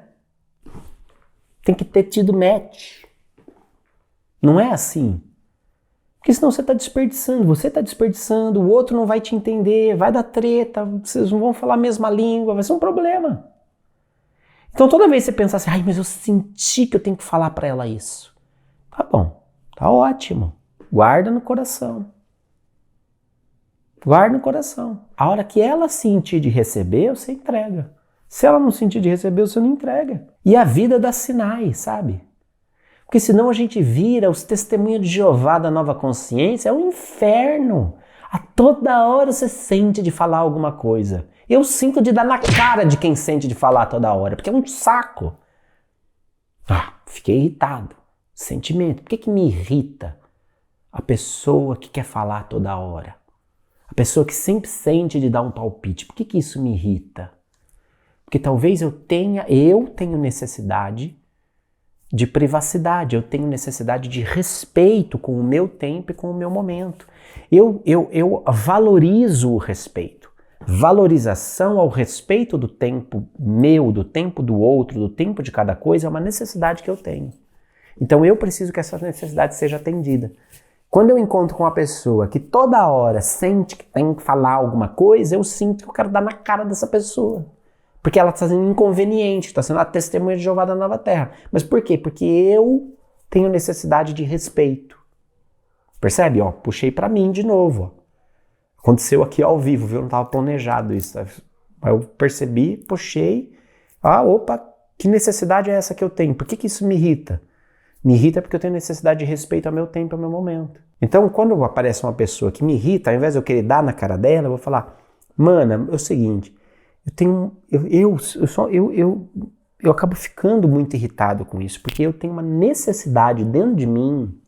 S1: Tem que ter tido match. Não é assim. Porque senão você está desperdiçando, o outro não vai te entender, vai dar treta, vocês não vão falar a mesma língua, vai ser um problema. Então toda vez que você pensar assim, ai, mas eu senti que eu tenho que falar para ela isso. Tá bom, tá ótimo, guarda no coração. Guarda no coração. A hora que ela sentir de receber, você entrega. Se ela não sentir de receber, você não entrega. E a vida dá sinais, sabe? Porque senão a gente vira os testemunhos de Jeová da nova consciência, é um inferno. A toda hora você sente de falar alguma coisa. Eu sinto de dar na cara de quem sente de falar toda hora, porque é um saco. Fiquei irritado. Sentimento. Por que me irrita a pessoa que quer falar toda hora? A pessoa que sempre sente de dar um palpite. Por que isso me irrita? Porque talvez eu tenho necessidade de privacidade, eu tenho necessidade de respeito com o meu tempo e com o meu momento. Eu valorizo o respeito. Valorização ao respeito do tempo meu, do tempo do outro, do tempo de cada coisa é uma necessidade que eu tenho. Então eu preciso que essa necessidade seja atendida. Quando eu encontro com uma pessoa que toda hora sente que tem que falar alguma coisa, eu sinto que eu quero dar na cara dessa pessoa. Porque ela está sendo inconveniente, está sendo a testemunha de Jeová da Nova Terra. Mas por quê? Porque eu tenho necessidade de respeito. Percebe? Puxei para mim de novo. Aconteceu aqui ao vivo, viu? Não estava planejado isso. Eu percebi, puxei. Opa, que necessidade é essa que eu tenho? Por que isso me irrita? Me irrita porque eu tenho necessidade de respeito ao meu tempo, ao meu momento. Então, quando aparece uma pessoa que me irrita, ao invés de eu querer dar na cara dela, eu vou falar, mana, é o seguinte, eu acabo ficando muito irritado com isso, porque eu tenho uma necessidade dentro de mim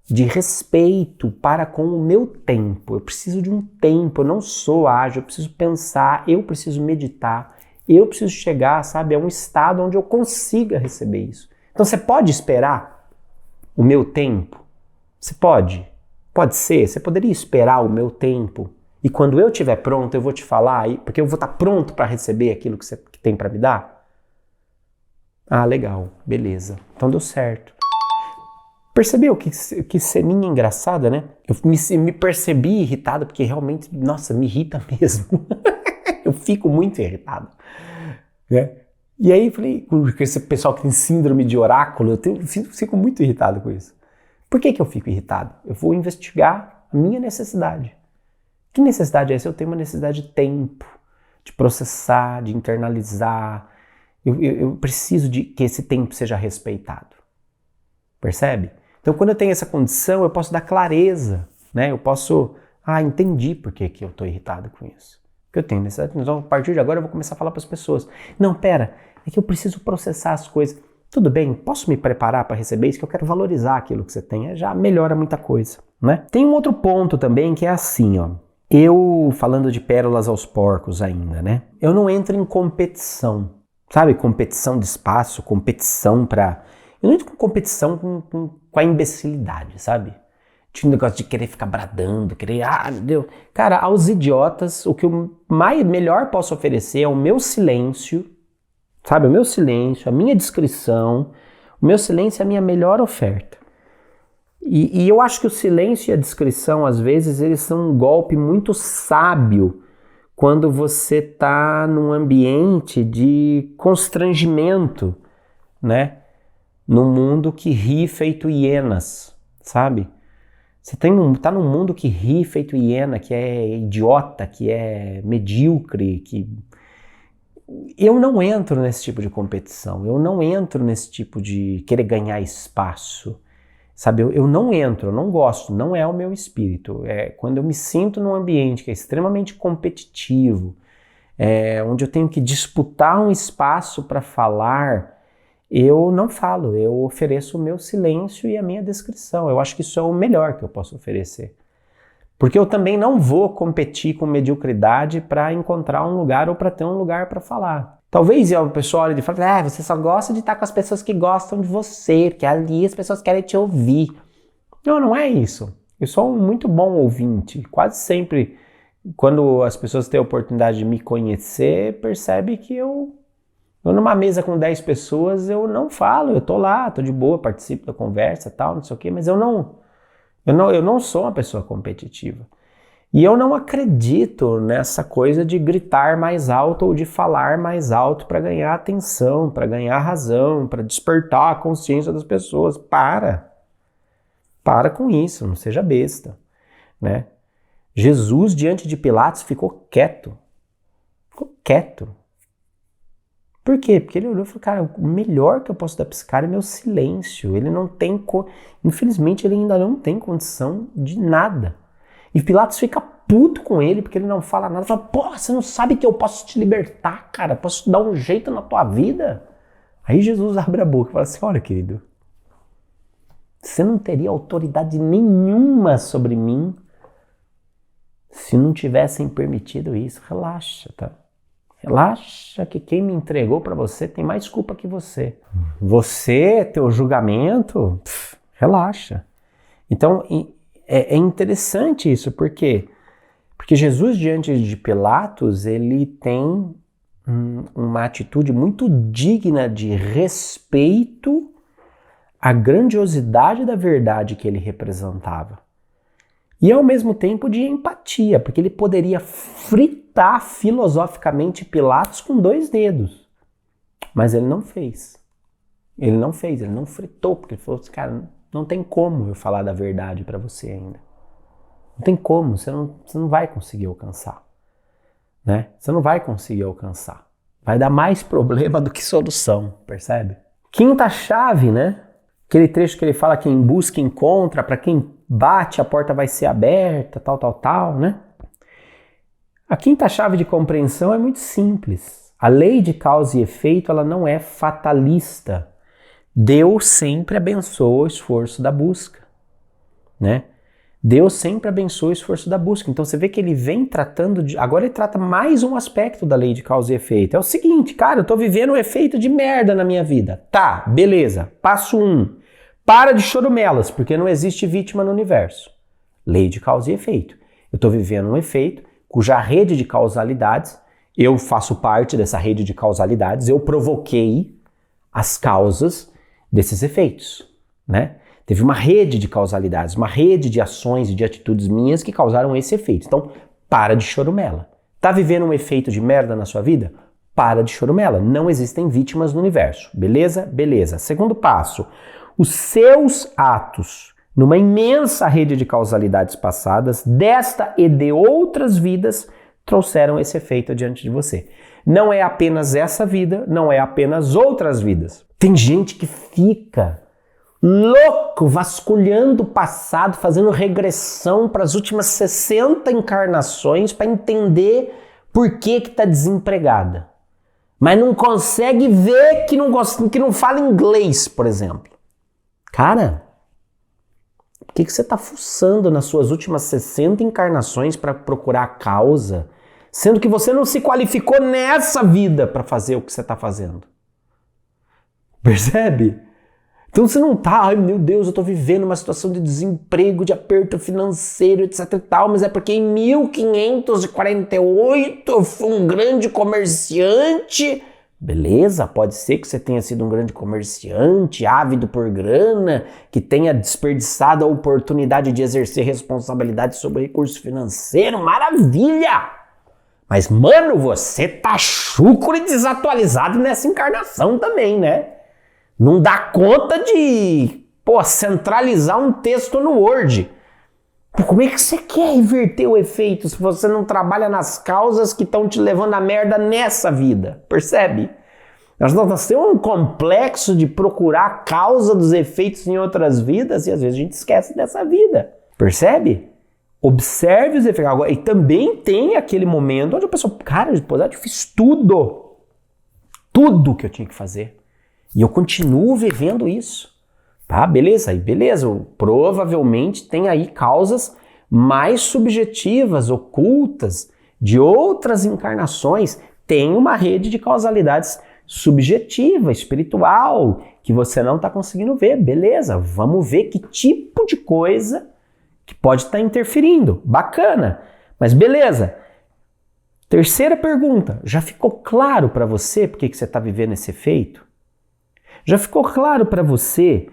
S1: de respeito para com o meu tempo. Eu preciso de um tempo, eu não sou ágil, eu preciso pensar, eu preciso meditar, eu preciso chegar, sabe, a um estado onde eu consiga receber isso. Então você pode esperar o meu tempo? Você pode? Pode ser, você poderia esperar o meu tempo. E quando eu estiver pronto, eu vou te falar, porque eu vou estar pronto para receber aquilo que você tem para me dar? Legal, beleza. Então deu certo. Percebeu que ceninha engraçada, né? Eu me percebi irritado, porque realmente, nossa, me irrita mesmo. Eu fico muito irritado. Né? E aí falei, com esse pessoal que tem síndrome de oráculo, eu fico muito irritado com isso. Por que eu fico irritado? Eu vou investigar a minha necessidade. Que necessidade é essa? Eu tenho uma necessidade de tempo, de processar, de internalizar. Eu preciso de que esse tempo seja respeitado. Percebe? Então, quando eu tenho essa condição, eu posso dar clareza, né? Eu posso, entendi por que eu estou irritado com isso. Porque eu tenho necessidade. Então, a partir de agora, eu vou começar a falar para as pessoas. Não, pera, é que eu preciso processar as coisas. Tudo bem, posso me preparar para receber isso? Que eu quero valorizar aquilo que você tem. Já melhora muita coisa, né? Tem um outro ponto também que é assim, Eu, falando de pérolas aos porcos ainda, né? Eu não entro em competição. Sabe? Competição de espaço, competição para... Eu não entro com competição com a imbecilidade, sabe? Tinha um negócio de querer ficar bradando, querer... meu Deus. Cara, aos idiotas, o que eu melhor posso oferecer é o meu silêncio, sabe? O meu silêncio, a minha discrição. O meu silêncio é a minha melhor oferta. E eu acho que o silêncio e a discrição, às vezes, eles são um golpe muito sábio quando você está num ambiente de constrangimento, né? Num mundo que ri feito hienas, sabe? Você tá num mundo que ri feito hiena, que é idiota, que é medíocre, que... Eu não entro nesse tipo de competição, eu não entro nesse tipo de querer ganhar espaço, sabe? Eu não entro, eu não gosto, não é o meu espírito. Quando eu me sinto num ambiente que é extremamente competitivo, onde eu tenho que disputar um espaço para falar, eu não falo, eu ofereço o meu silêncio e a minha descrição. Eu acho que isso é o melhor que eu posso oferecer. Porque eu também não vou competir com mediocridade para encontrar um lugar ou para ter um lugar para falar. Talvez o pessoal olhe e fale, você só gosta de estar com as pessoas que gostam de você, porque ali as pessoas querem te ouvir. Não é isso. Eu sou um muito bom ouvinte. Quase sempre, quando as pessoas têm a oportunidade de me conhecer, percebe que eu numa mesa com 10 pessoas, eu não falo, eu tô lá, tô de boa, participo da conversa e tal, não sei o quê, mas eu Eu não sou uma pessoa competitiva. E eu não acredito nessa coisa de gritar mais alto ou de falar mais alto para ganhar atenção, para ganhar razão, para despertar a consciência das pessoas. Para com isso, não seja besta, né? Jesus, diante de Pilatos, ficou quieto. Ficou quieto. Por quê? Porque ele olhou e falou, cara, o melhor que eu posso dar para esse cara é meu silêncio. Ele não tem... Infelizmente, ele ainda não tem condição de nada. E Pilatos fica puto com ele porque ele não fala nada. Fala, pô, você não sabe que eu posso te libertar, cara? Posso dar um jeito na tua vida? Aí Jesus abre a boca e fala assim, olha, querido, você não teria autoridade nenhuma sobre mim se não tivessem permitido isso. Relaxa, tá? Relaxa que quem me entregou para você tem mais culpa que você. Você, teu julgamento, relaxa. Então, é interessante isso, por quê? Porque Jesus, diante de Pilatos, ele tem uma atitude muito digna de respeito à grandiosidade da verdade que ele representava. E ao mesmo tempo de empatia, porque ele poderia fritar filosoficamente Pilatos com 2 dedos. Mas ele não fez. Ele não fritou, porque ele falou assim, cara, não tem como eu falar da verdade para você ainda. Não tem como, você não vai conseguir alcançar. Né? Você não vai conseguir alcançar. Vai dar mais problema do que solução, percebe? Quinta chave, né? Aquele trecho que ele fala, quem busca encontra, para quem bate a porta vai ser aberta, tal, né? A quinta chave de compreensão é muito simples. A lei de causa e efeito, ela não é fatalista. Deus sempre abençoa o esforço da busca, né? Deus sempre abençoa o esforço da busca. Então você vê que ele vem tratando de... Agora ele trata mais um aspecto da lei de causa e efeito. É o seguinte, cara, eu tô vivendo um efeito de merda na minha vida. Tá, beleza. Passo 1. Para de chorumelas, porque não existe vítima no universo. Lei de causa e efeito. Eu tô vivendo um efeito cuja rede de causalidades, eu faço parte dessa rede de causalidades, eu provoquei as causas desses efeitos, né? Teve uma rede de causalidades, uma rede de ações e de atitudes minhas que causaram esse efeito. Então, para de chorumela. Tá vivendo um efeito de merda na sua vida? Para de chorumela. Não existem vítimas no universo. Beleza? Beleza. Segundo passo, os seus atos, numa imensa rede de causalidades passadas, desta e de outras vidas, trouxeram esse efeito diante de você. Não é apenas essa vida, não é apenas outras vidas. Tem gente que fica louco, vasculhando o passado, fazendo regressão para as últimas 60 encarnações para entender por que está desempregada. Mas não consegue ver que não fala inglês, por exemplo. Cara, por que você está fuçando nas suas últimas 60 encarnações para procurar a causa, sendo que você não se qualificou nessa vida para fazer o que você está fazendo? Percebe? Então você não tá, ai meu Deus, eu tô vivendo uma situação de desemprego, de aperto financeiro, etc e tal, mas é porque em 1548 eu fui um grande comerciante. Beleza, pode ser que você tenha sido um grande comerciante, ávido por grana, que tenha desperdiçado a oportunidade de exercer responsabilidade sobre recurso financeiro, maravilha! Mas, mano, você tá chucro e desatualizado nessa encarnação também, né? Não dá conta de, centralizar um texto no Word. Como é que você quer reverter o efeito se você não trabalha nas causas que estão te levando a merda nessa vida? Percebe? Nós temos um complexo de procurar a causa dos efeitos em outras vidas e às vezes a gente esquece dessa vida. Percebe? Observe os efeitos. Agora, e também tem aquele momento onde a pessoa, cara, depois eu fiz tudo que eu tinha que fazer. E eu continuo vivendo isso. Tá, beleza? Provavelmente tem aí causas mais subjetivas, ocultas, de outras encarnações. Tem uma rede de causalidades subjetiva, espiritual, que você não está conseguindo ver. Beleza, vamos ver que tipo de coisa que pode estar interferindo. Bacana, mas beleza. Terceira pergunta, já ficou claro para você por que você está vivendo esse efeito? Já ficou claro para você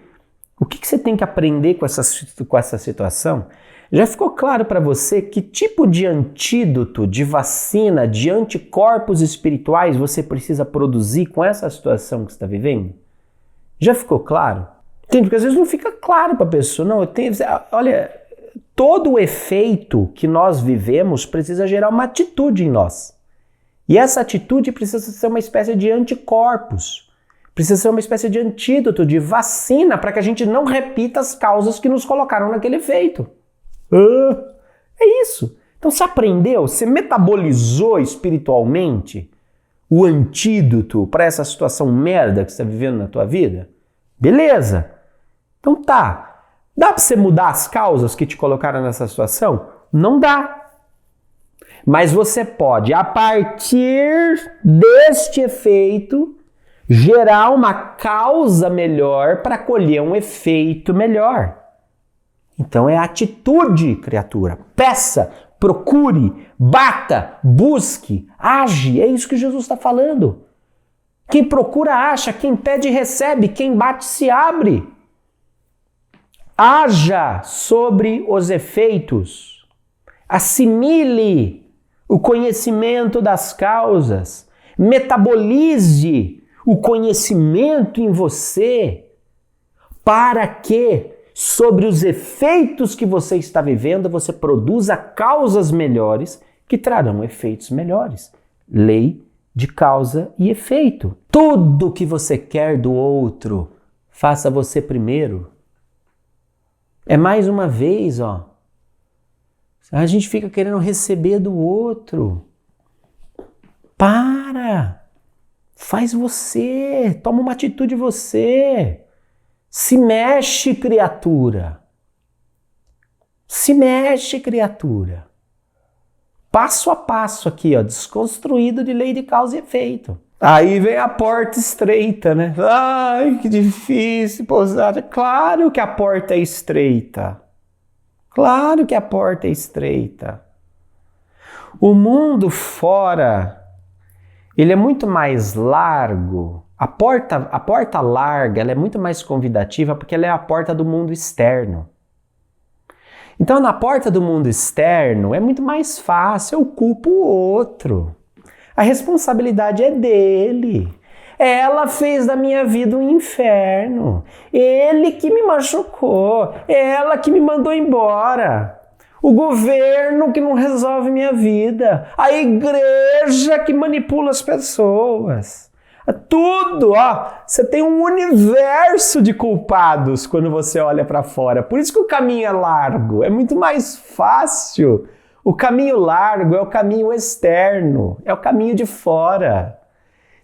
S1: O que você tem que aprender com essa situação? Já ficou claro para você que tipo de antídoto, de vacina, de anticorpos espirituais você precisa produzir com essa situação que você está vivendo? Já ficou claro? Tem, porque às vezes não fica claro para a pessoa. Não, olha, todo o efeito que nós vivemos precisa gerar uma atitude em nós. E essa atitude precisa ser uma espécie de anticorpos. Precisa ser uma espécie de antídoto, de vacina, para que a gente não repita as causas que nos colocaram naquele efeito. É isso. Então você aprendeu, você metabolizou espiritualmente o antídoto para essa situação merda que você está vivendo na tua vida? Beleza. Então tá. Dá para você mudar as causas que te colocaram nessa situação? Não dá. Mas você pode, a partir deste efeito, gerar uma causa melhor para colher um efeito melhor. Então é atitude, criatura. Peça, procure, bata, busque, age. É isso que Jesus está falando. Quem procura acha, quem pede recebe, quem bate se abre. Haja sobre os efeitos. Assimile o conhecimento das causas. Metabolize o conhecimento em você para que sobre os efeitos que você está vivendo, você produza causas melhores que trarão efeitos melhores. Lei de causa e efeito. Tudo que você quer do outro, faça você primeiro. É mais uma vez, ó. A gente fica querendo receber do outro. Para! Faz você! Toma uma atitude você! Se mexe, criatura. Se mexe, criatura. Passo a passo aqui, ó, desconstruído de lei de causa e efeito. Aí vem a porta estreita, né? Ai, que difícil, pousada. Claro que a porta é estreita. Claro que a porta é estreita. O mundo fora, ele é muito mais largo. A porta larga, ela é muito mais convidativa porque ela é a porta do mundo externo. Então, na porta do mundo externo, é muito mais fácil, eu culpo o outro. A responsabilidade é dele. Ela fez da minha vida um inferno. Ele que me machucou. Ela que me mandou embora. O governo que não resolve minha vida. A igreja que manipula as pessoas. Tudo, ó, você tem um universo de culpados quando você olha para fora. Por isso que o caminho é largo, é muito mais fácil. O caminho largo é o caminho externo, é o caminho de fora.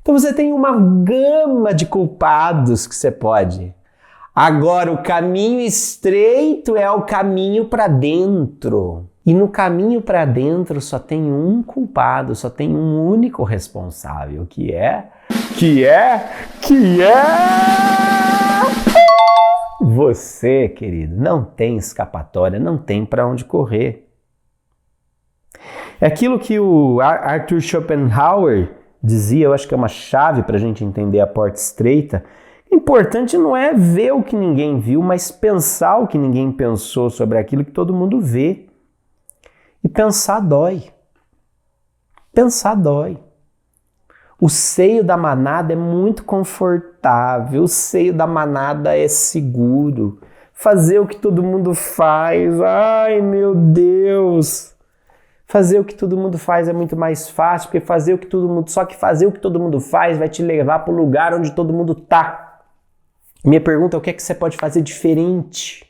S1: Então você tem uma gama de culpados que você pode. Agora o caminho estreito é o caminho para dentro. E no caminho para dentro só tem um culpado, só tem um único responsável, que é você, querido. Não tem escapatória, não tem para onde correr. É aquilo que o Arthur Schopenhauer dizia, eu acho que é uma chave para a gente entender a porta estreita. O importante não é ver o que ninguém viu, mas pensar o que ninguém pensou sobre aquilo que todo mundo vê. E pensar dói. Pensar dói. O seio da manada é muito confortável, o seio da manada é seguro. Fazer o que todo mundo faz, ai meu Deus! Fazer o que todo mundo faz é muito mais fácil, porque fazer o que todo mundo faz vai te levar para o lugar onde todo mundo tá. Minha pergunta é: o que é que você pode fazer diferente?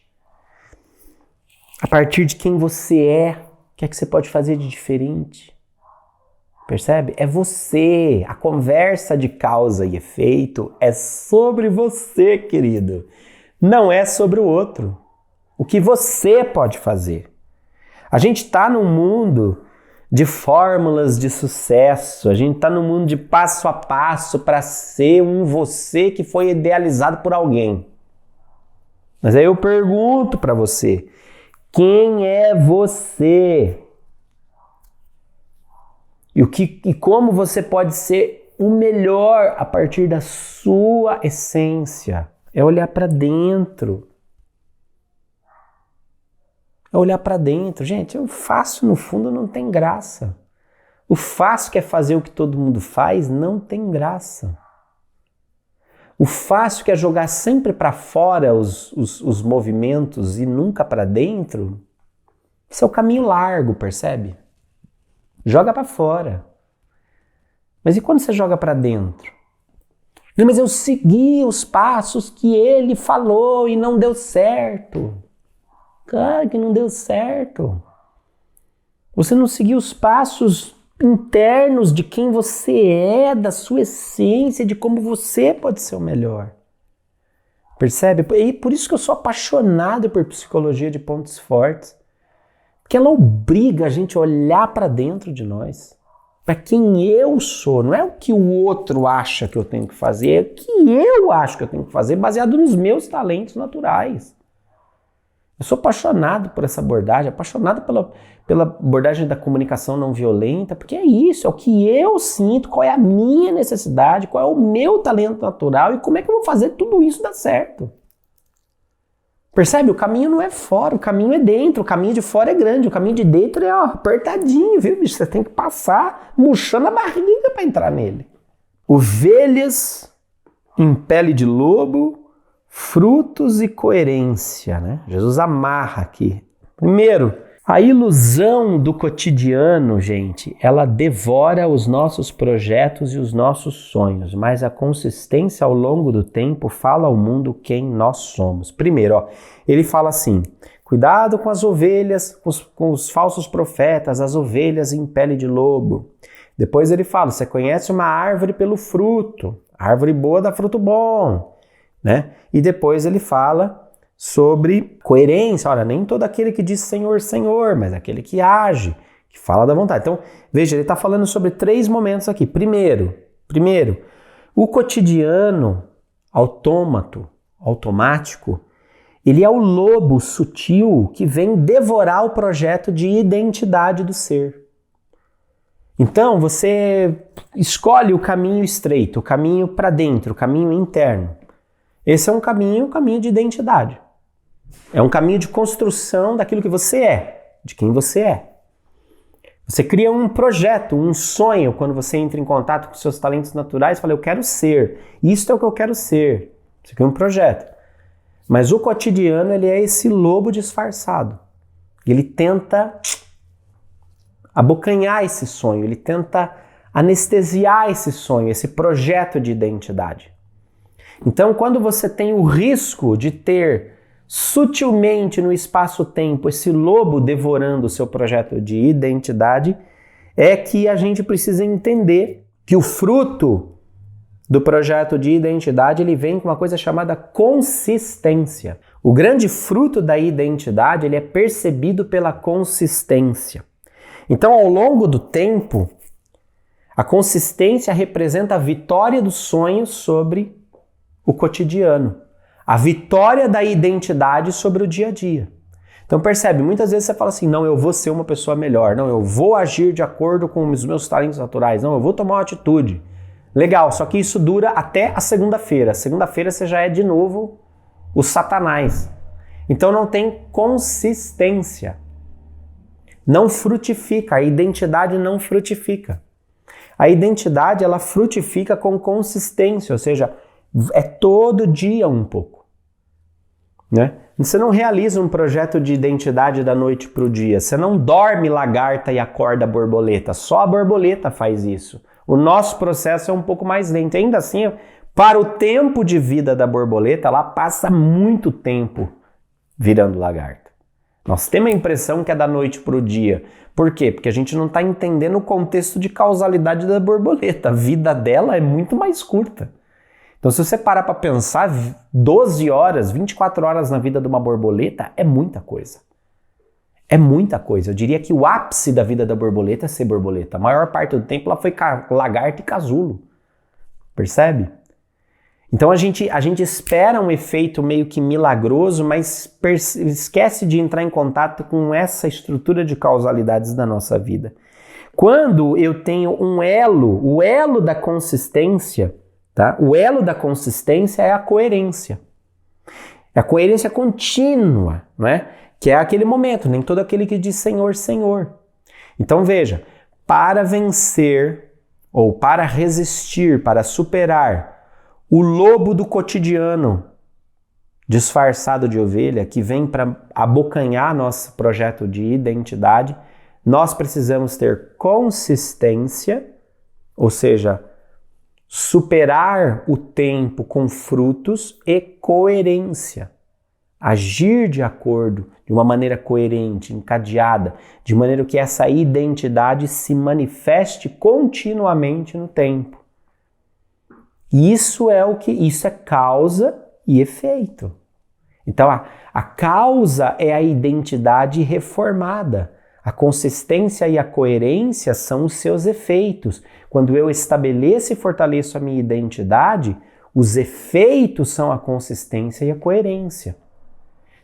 S1: A partir de quem você é, o que é que você pode fazer de diferente? Percebe? É você. A conversa de causa e efeito é sobre você, querido. Não é sobre o outro. O que você pode fazer. A gente está num mundo de fórmulas de sucesso. A gente está num mundo de passo a passo para ser um você que foi idealizado por alguém. Mas aí eu pergunto para você: quem é você? E como você pode ser o melhor a partir da sua essência? É olhar para dentro. É olhar para dentro. Gente, o fácil no fundo não tem graça. O fácil que é fazer o que todo mundo faz não tem graça. O fácil que é jogar sempre para fora os movimentos e nunca para dentro, esse é o caminho largo, percebe? Joga para fora. Mas e quando você joga para dentro? Não, mas eu segui os passos que ele falou e não deu certo. Claro que não deu certo. Você não seguiu os passos internos de quem você é, da sua essência, de como você pode ser o melhor. Percebe? E por isso que eu sou apaixonado por psicologia de pontos fortes. Porque ela obriga a gente a olhar para dentro de nós. Para quem eu sou. Não é o que o outro acha que eu tenho que fazer, é o que eu acho que eu tenho que fazer, baseado nos meus talentos naturais. Eu sou apaixonado por essa abordagem, apaixonado pela abordagem da comunicação não violenta, porque é isso, é o que eu sinto, qual é a minha necessidade, qual é o meu talento natural e como é que eu vou fazer tudo isso dar certo. Percebe? O caminho não é fora, o caminho é dentro, o caminho de fora é grande, o caminho de dentro é apertadinho, viu, bicho? Você tem que passar murchando a barriga para entrar nele. Ovelhas em pele de lobo, frutos e coerência, né? Jesus amarra aqui. Primeiro, a ilusão do cotidiano, gente, ela devora os nossos projetos e os nossos sonhos, mas a consistência ao longo do tempo fala ao mundo quem nós somos. Primeiro, ele fala assim, cuidado com as ovelhas, com os falsos profetas, as ovelhas em pele de lobo. Depois ele fala, você conhece uma árvore pelo fruto, a árvore boa dá fruto bom, né? E depois ele fala sobre coerência. Olha, nem todo aquele que diz Senhor, Senhor, mas aquele que age, que fala da vontade. Então, veja, ele está falando sobre 3 momentos aqui. Primeiro, o cotidiano automático, ele é o lobo sutil que vem devorar o projeto de identidade do ser. Então, você escolhe o caminho estreito, o caminho para dentro, o caminho interno. Esse é um caminho de identidade. É um caminho de construção daquilo que você é, de quem você é. Você cria um projeto, um sonho, quando você entra em contato com seus talentos naturais, fala, eu quero ser, isso é o que eu quero ser. Você cria um projeto. Mas o cotidiano, ele é esse lobo disfarçado. Ele tenta abocanhar esse sonho, ele tenta anestesiar esse sonho, esse projeto de identidade. Então, quando você tem o risco de ter sutilmente no espaço-tempo esse lobo devorando o seu projeto de identidade, é que a gente precisa entender que o fruto do projeto de identidade ele vem com uma coisa chamada consistência. O grande fruto da identidade ele é percebido pela consistência. Então, ao longo do tempo, a consistência representa a vitória dos sonhos sobre o cotidiano, a vitória da identidade sobre o dia a dia. Então percebe, muitas vezes você fala assim, não, eu vou ser uma pessoa melhor, não, eu vou agir de acordo com os meus talentos naturais, não, eu vou tomar uma atitude. Legal, só que isso dura até a segunda-feira. Segunda-feira você já é de novo o Satanás. Então não tem consistência. Não frutifica, a identidade não frutifica. A identidade, ela frutifica com consistência, ou seja, é todo dia um pouco, né? Você não realiza um projeto de identidade da noite para o dia. Você não dorme lagarta e acorda borboleta. Só a borboleta faz isso. O nosso processo é um pouco mais lento. Ainda assim, para o tempo de vida da borboleta, ela passa muito tempo virando lagarta. Nós temos a impressão que é da noite para o dia. Por quê? Porque a gente não está entendendo o contexto de causalidade da borboleta. A vida dela é muito mais curta. Então, se você parar para pensar, 12 horas, 24 horas na vida de uma borboleta é muita coisa. É muita coisa. Eu diria que o ápice da vida da borboleta é ser borboleta. A maior parte do tempo ela foi lagarta e casulo. Percebe? Então, a gente espera um efeito meio que milagroso, mas esquece de entrar em contato com essa estrutura de causalidades da nossa vida. Quando eu tenho um elo, o elo da consistência, tá? O elo da consistência é a coerência. É a coerência contínua, não é? Que é aquele momento, nem todo aquele que diz Senhor, Senhor. Então veja, para vencer ou para resistir, para superar o lobo do cotidiano disfarçado de ovelha que vem para abocanhar nosso projeto de identidade, nós precisamos ter consistência, ou seja, superar o tempo com frutos e coerência. Agir de acordo, de uma maneira coerente, encadeada, de maneira que essa identidade se manifeste continuamente no tempo. Isso é causa e efeito. Então a causa é a identidade reformada. A consistência e a coerência são os seus efeitos. Quando eu estabeleço e fortaleço a minha identidade, os efeitos são a consistência e a coerência.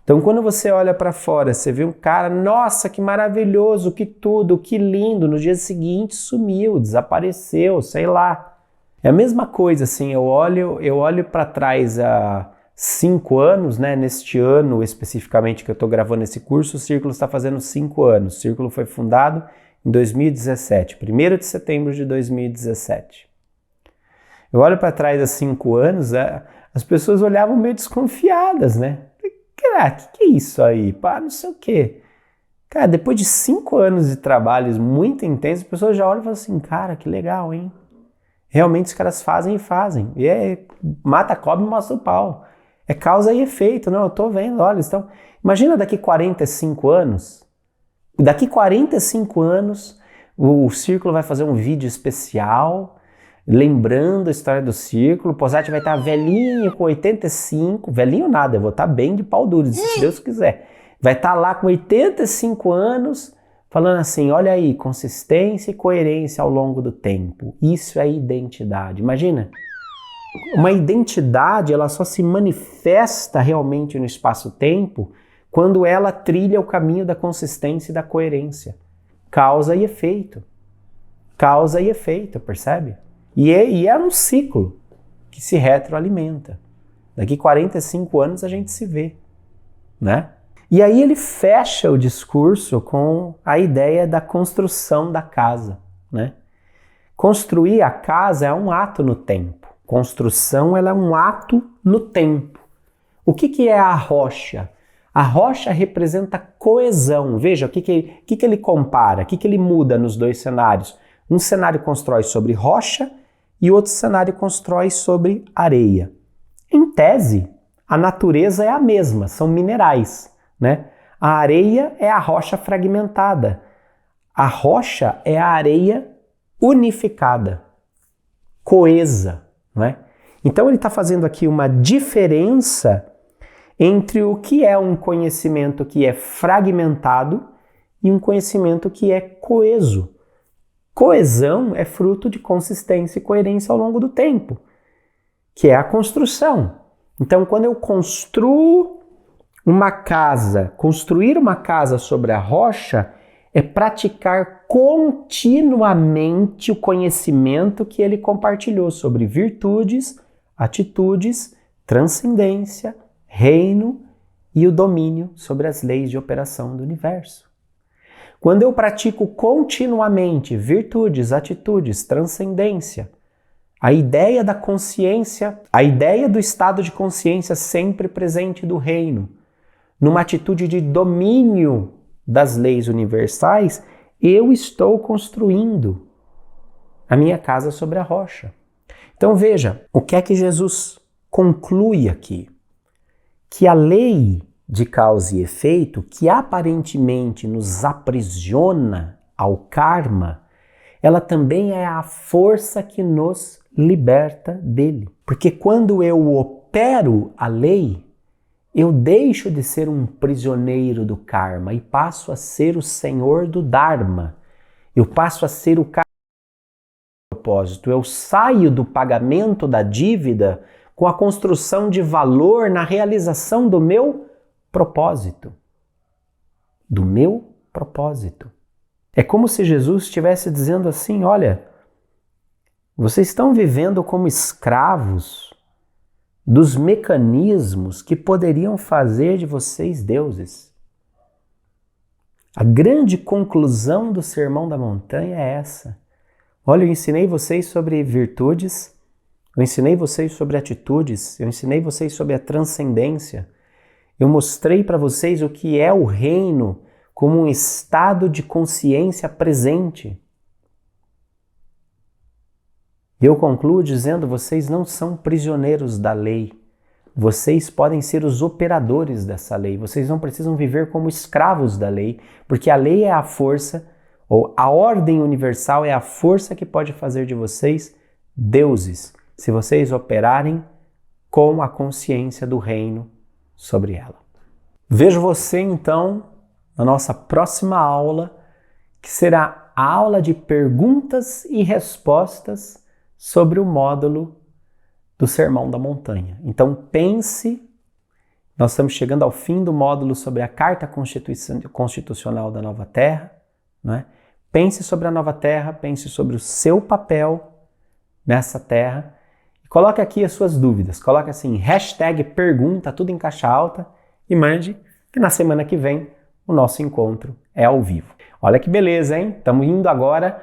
S1: Então, quando você olha para fora, você vê um cara, nossa, que maravilhoso, que tudo, que lindo, no dia seguinte sumiu, desapareceu, sei lá. É a mesma coisa, assim, eu olho para trás há 5 anos, né? Neste ano especificamente que eu estou gravando esse curso, o Círculo está fazendo 5 anos. O Círculo foi fundado em 2017, 1º de setembro de 2017. Eu olho para trás há 5 anos, as pessoas olhavam meio desconfiadas, né? O que é isso aí? Pá, não sei o quê. Cara, depois de 5 anos de trabalhos muito intensos, as pessoas já olham e falam assim, cara, que legal, hein? Realmente os caras fazem e fazem. E mata a cobra e mostra o pau. É causa e efeito, não? Eu tô vendo, olha, então... Imagina daqui 45 anos. Daqui 45 anos, o Círculo vai fazer um vídeo especial lembrando a história do Círculo. O Posati vai estar velhinho, com 85, velhinho nada, eu vou estar bem de pau duro, se Deus quiser. Vai estar lá com 85 anos, falando assim, olha aí, consistência e coerência ao longo do tempo. Isso é identidade. Imagina, uma identidade, ela só se manifesta realmente no espaço-tempo quando ela trilha o caminho da consistência e da coerência. Causa e efeito. Causa e efeito, percebe? E é um ciclo que se retroalimenta. Daqui 45 anos a gente se vê, né? E aí ele fecha o discurso com a ideia da construção da casa, né? Construir a casa é um ato no tempo. Construção, ela é um ato no tempo. O que é a rocha? A rocha representa coesão. Veja, o que ele compara, o que ele muda nos dois cenários. Um cenário constrói sobre rocha e outro cenário constrói sobre areia. Em tese, a natureza é a mesma, são minerais, né? A areia é a rocha fragmentada. A rocha é a areia unificada, coesa, não é? Então ele está fazendo aqui uma diferença entre o que é um conhecimento que é fragmentado e um conhecimento que é coeso. Coesão é fruto de consistência e coerência ao longo do tempo, que é a construção. Então, quando eu construir uma casa sobre a rocha, é praticar continuamente o conhecimento que ele compartilhou sobre virtudes, atitudes, transcendência, reino e o domínio sobre as leis de operação do universo. Quando eu pratico continuamente virtudes, atitudes, transcendência, a ideia da consciência, a ideia do estado de consciência sempre presente do reino, numa atitude de domínio das leis universais, eu estou construindo a minha casa sobre a rocha. Então veja, o que é que Jesus conclui aqui? Que a lei de causa e efeito, que aparentemente nos aprisiona ao karma, ela também é a força que nos liberta dele. Porque quando eu opero a lei, eu deixo de ser um prisioneiro do karma e passo a ser o senhor do dharma. Eu passo a ser o propósito. Eu saio do pagamento da dívida com a construção de valor na realização do meu propósito. Do meu propósito. É como se Jesus estivesse dizendo assim, olha, vocês estão vivendo como escravos dos mecanismos que poderiam fazer de vocês deuses. A grande conclusão do Sermão da Montanha é essa. Olha, eu ensinei vocês sobre virtudes, eu ensinei vocês sobre atitudes, eu ensinei vocês sobre a transcendência. Eu mostrei para vocês o que é o reino como um estado de consciência presente. E eu concluo dizendo, vocês não são prisioneiros da lei. Vocês podem ser os operadores dessa lei. Vocês não precisam viver como escravos da lei, porque a lei é a força, ou a ordem universal é a força que pode fazer de vocês deuses, se vocês operarem com a consciência do reino sobre ela. Vejo você então na nossa próxima aula, que será a aula de perguntas e respostas sobre o módulo do Sermão da Montanha. Então pense, nós estamos chegando ao fim do módulo sobre a Carta Constitucional da Nova Terra, né? Pense sobre a Nova Terra, pense sobre o seu papel nessa terra, e coloque aqui as suas dúvidas, coloque assim, #pergunta, tudo em caixa alta, e mande, que na semana que vem o nosso encontro é ao vivo. Olha que beleza, hein? Estamos indo agora,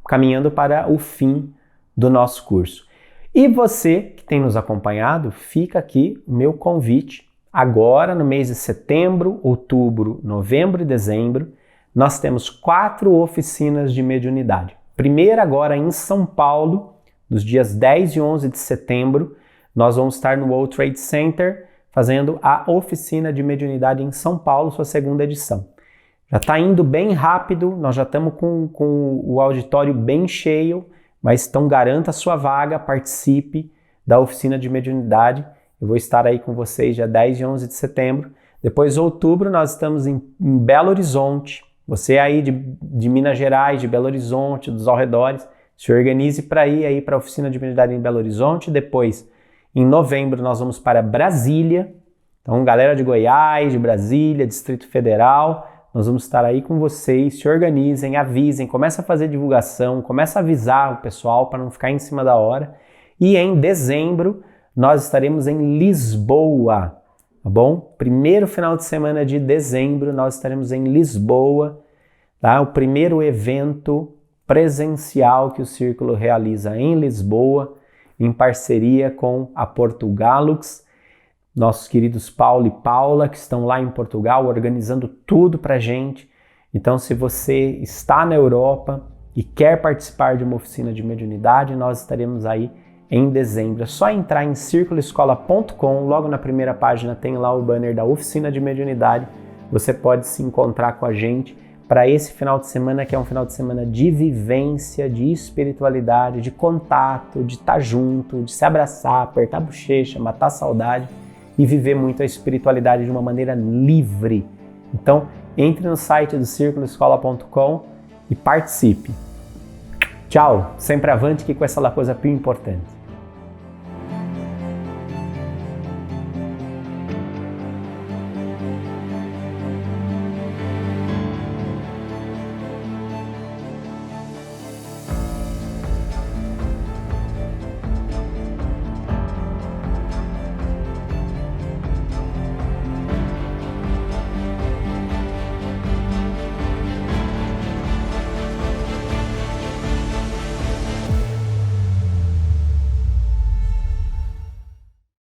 S1: caminhando para o fim do nosso curso. E você que tem nos acompanhado, fica aqui o meu convite. Agora, no mês de setembro, outubro, novembro e dezembro, nós temos 4 oficinas de mediunidade. Primeira agora em São Paulo, nos dias 10 e 11 de setembro, nós vamos estar no World Trade Center fazendo a oficina de mediunidade em São Paulo, sua segunda edição. Já está indo bem rápido, nós já estamos com o auditório bem cheio, mas então garanta a sua vaga, participe da oficina de mediunidade. Eu vou estar aí com vocês dia 10 e 11 de setembro. Depois, outubro, nós estamos em Belo Horizonte. Você aí de Minas Gerais, de Belo Horizonte, dos arredores, se organize para ir aí para a oficina de mediunidade em Belo Horizonte. Depois, em novembro, nós vamos para Brasília. Então, galera de Goiás, de Brasília, Distrito Federal, nós vamos estar aí com vocês, se organizem, avisem, comece a fazer divulgação, comece a avisar o pessoal para não ficar em cima da hora. E em dezembro, nós estaremos em Lisboa, tá bom? Primeiro final de semana de dezembro, nós estaremos em Lisboa, tá? O primeiro evento presencial que o Círculo realiza em Lisboa, em parceria com a Portugalux, nossos queridos Paulo e Paula, que estão lá em Portugal organizando tudo pra gente. Então, se você está na Europa e quer participar de uma oficina de mediunidade, nós estaremos aí em dezembro. É só entrar em circuloescola.com, logo na primeira página tem lá o banner da oficina de mediunidade. Você pode se encontrar com a gente para esse final de semana, que é um final de semana de vivência, de espiritualidade, de contato, de estar junto, de se abraçar, apertar a bochecha, matar a saudade e viver muito a espiritualidade de uma maneira livre. Então, entre no site do circuloescola.com e participe. Tchau, sempre avante que com essa coisa più importante.